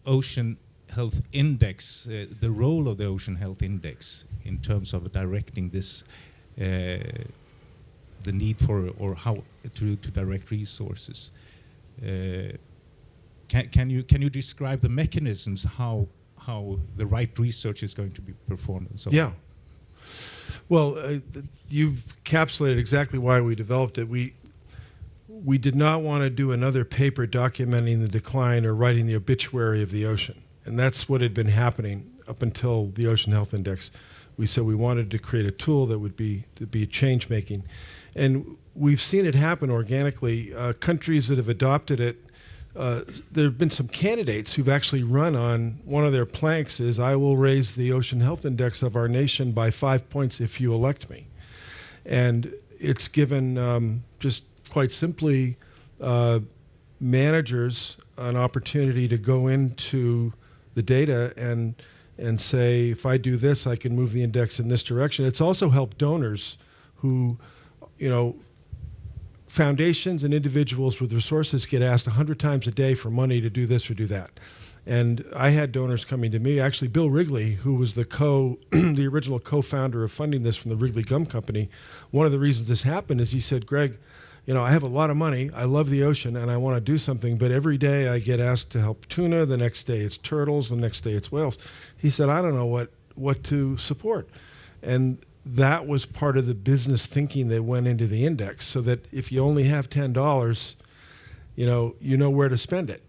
Ocean Health Index, the role of the Ocean Health Index in terms of directing this, the need for, or how to direct resources? Can you describe the mechanisms how the right research is going to be performed and so on? Yeah. Well, you've encapsulated exactly why we developed it. We did not want to do another paper documenting the decline or writing the obituary of the ocean. And that's what had been happening up until the Ocean Health Index. We said we wanted to create a tool that would be change-making. And we've seen it happen organically. Countries that have adopted it, there have been some candidates who've actually run on one of their planks is, I will raise the Ocean Health Index of our nation by 5 points if you elect me. And it's given, just quite simply, managers an opportunity to go into the data and say, if I do this, I can move the index in this direction. It's also helped donors who, foundations and individuals with resources get asked 100 times a day for money to do this or do that. And I had donors coming to me, actually Bill Wrigley, who was the original co-founder of funding this from the Wrigley Gum Company. One of the reasons this happened is he said, Greg, I have a lot of money, I love the ocean, and I want to do something, but every day I get asked to help tuna, the next day it's turtles, the next day it's whales. He said, I don't know what to support. And that was part of the business thinking that went into the index, so that if you only have $10, you know where to spend it.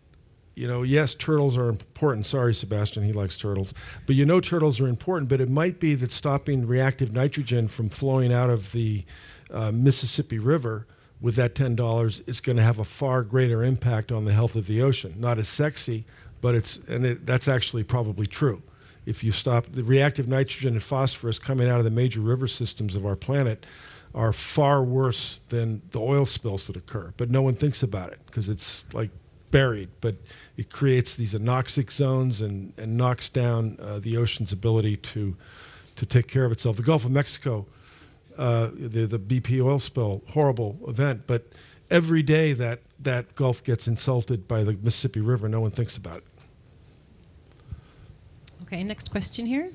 Yes, turtles are important. Sorry, Sebastian, he likes turtles. But turtles are important, but it might be that stopping reactive nitrogen from flowing out of the Mississippi River with that $10 is going to have a far greater impact on the health of the ocean. Not as sexy, but that's actually probably true. If you stop the reactive nitrogen and phosphorus coming out of the major river systems of our planet are far worse than the oil spills that occur. But no one thinks about it because it's like buried, but it creates these anoxic zones and knocks down the ocean's ability to take care of itself. The Gulf of Mexico, the BP oil spill, horrible event, but every day that Gulf gets insulted by the Mississippi River, no one thinks about it. Okay, next question here.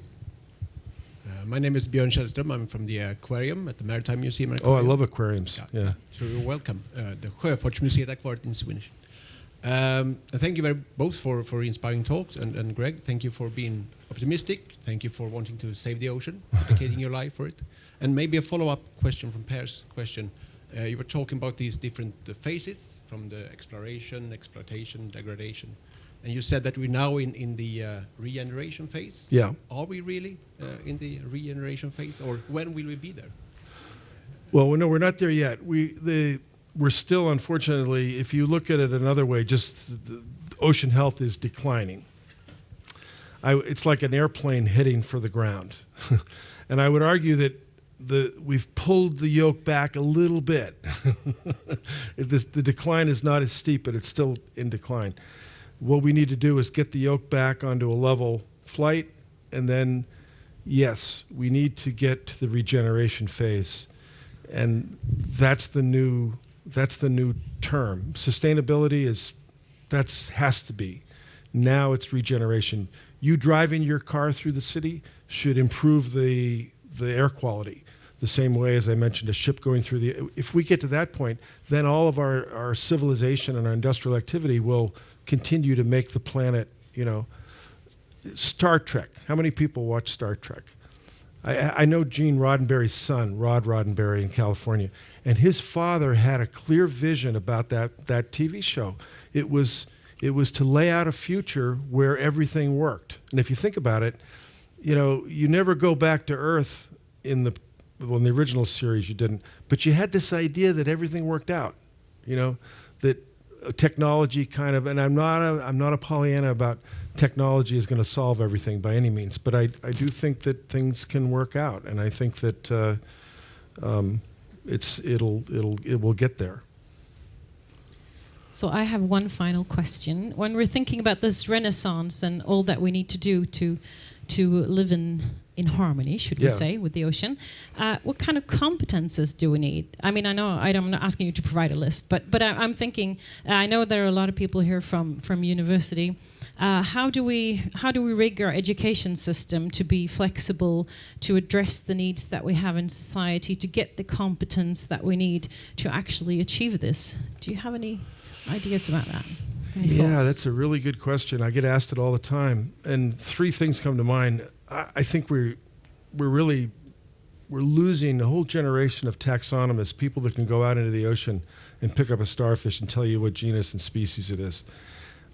My name is Björn Källström. I'm from the aquarium at the Maritime Museum. Oh, I love aquariums. Yeah. So you're welcome. The Sjöfartsmuseet Akvariet in Swedish. Thank you both for inspiring talks, and Greg, thank you for being optimistic. Thank you for wanting to save the ocean, dedicating your life for it. And maybe a follow-up question from Per's question. You were talking about these different phases, from the exploration, exploitation, degradation. And you said that we're now in the regeneration phase. Yeah. Are we really in the regeneration phase, or when will we be there? Well, no, we're not there yet. We're still, unfortunately, if you look at it another way, just the ocean health is declining. It's like an airplane heading for the ground. And I would argue that we've pulled the yoke back a little bit. The decline is not as steep, but it's still in decline. What we need to do is get the yoke back onto a level flight, and then, yes, we need to get to the regeneration phase. And that's the new term. Sustainability has to be. Now it's regeneration. You driving your car through the city should improve the air quality. The same way as I mentioned, a ship going through if we get to that point, then all of our civilization and our industrial activity will continue to make the planet, Star Trek. How many people watch Star Trek? I know Gene Roddenberry's son, Rod Roddenberry in California, and his father had a clear vision about that TV show. It was to lay out a future where everything worked. And if you think about it, you never go back to Earth in the original series you didn't, but you had this idea that everything worked out, that technology kind of, and I'm not a Pollyanna about technology is going to solve everything by any means, but I do think that things can work out, and I think that it will get there. So I have one final question. When we're thinking about this renaissance and all that we need to do to live in harmony, should we say, with the ocean, what kind of competences do we need? I mean, I know I'm not asking you to provide a list, but I'm thinking, I know there are a lot of people here from university. How do we rig our education system to be flexible, to address the needs that we have in society, to get the competence that we need to actually achieve this? Do you have any ideas about that? Yeah, that's a really good question. I get asked it all the time, and three things come to mind. I think we're losing a whole generation of taxonomists, people that can go out into the ocean and pick up a starfish and tell you what genus and species it is.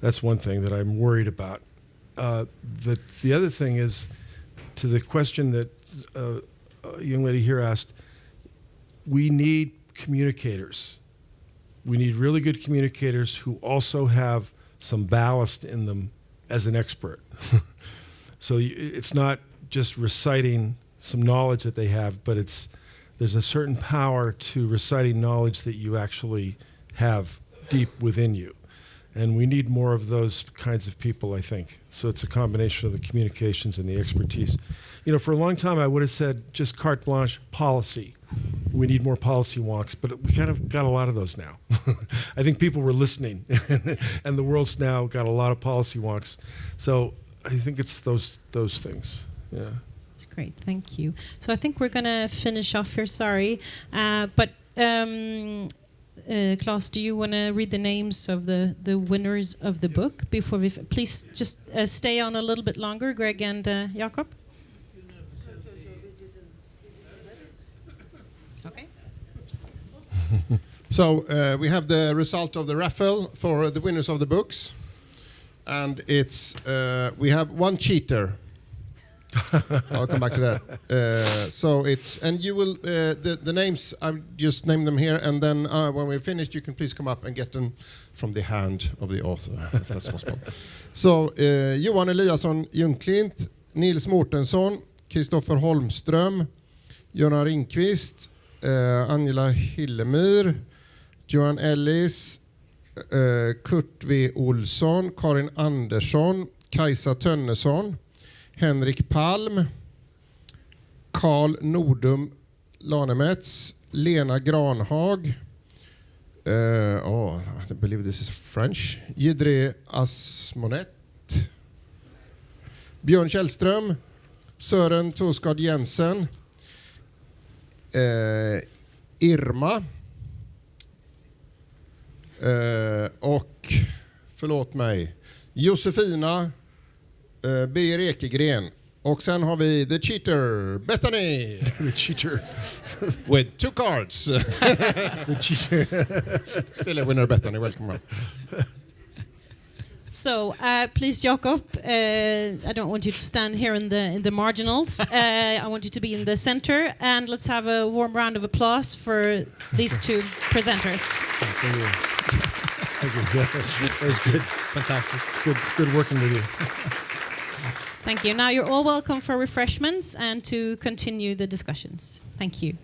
That's one thing that I'm worried about. The other thing is, to the question that a young lady here asked, we need communicators. We need really good communicators who also have some ballast in them as an expert. So it's not just reciting some knowledge that they have, but there's a certain power to reciting knowledge that you actually have deep within you. And we need more of those kinds of people, I think. So it's a combination of the communications and the expertise. You know, for a long time, I would have said just carte blanche policy. We need more policy wonks, but we kind of got a lot of those now. I think people were listening, and the world's now got a lot of policy wonks. So I think it's those things. Yeah. That's great. Thank you. So I think we're going to finish off here. Sorry, but. Claes, do you want to read the names of the winners of the book before we... Please just stay on a little bit longer, Greg and Jakob. Okay. So we have the result of the raffle for the winners of the books. And it's... we have one cheater. I'll come back to that. So it's, and you will, the names, I've just named them here, and then when we're finished, you can please come up and get them from the hand of the author, if that's possible. So, Johan Eliasson Ljungklint, Nils Mortensson, Kristoffer Holmström, Jonas Ringqvist, Angela Hillemyr, Johan Ellis, Kurt V. Olsson, Karin Andersson, Kajsa Tönnesson, Henrik Palm, Karl Nordum Lanemets, Lena Granhag, I believe this is French, Gidre Asmonet, Björn Källström, Sören Toskard Jensen, Irma, och, förlåt mig, Josefina, Birger Ekegren. Och sen har vi The Cheater, Bethany. The Cheater. With 2 cards. The Cheater. Still a winner, Bethany. Welcome. So please, Jakob, I don't want you to stand here in the marginals. I want you to be in the center. And let's have a warm round of applause for these 2 presenters. Thank you. Thank you. That was good. Fantastic. Good working with you. Thank you. Now you're all welcome for refreshments and to continue the discussions. Thank you.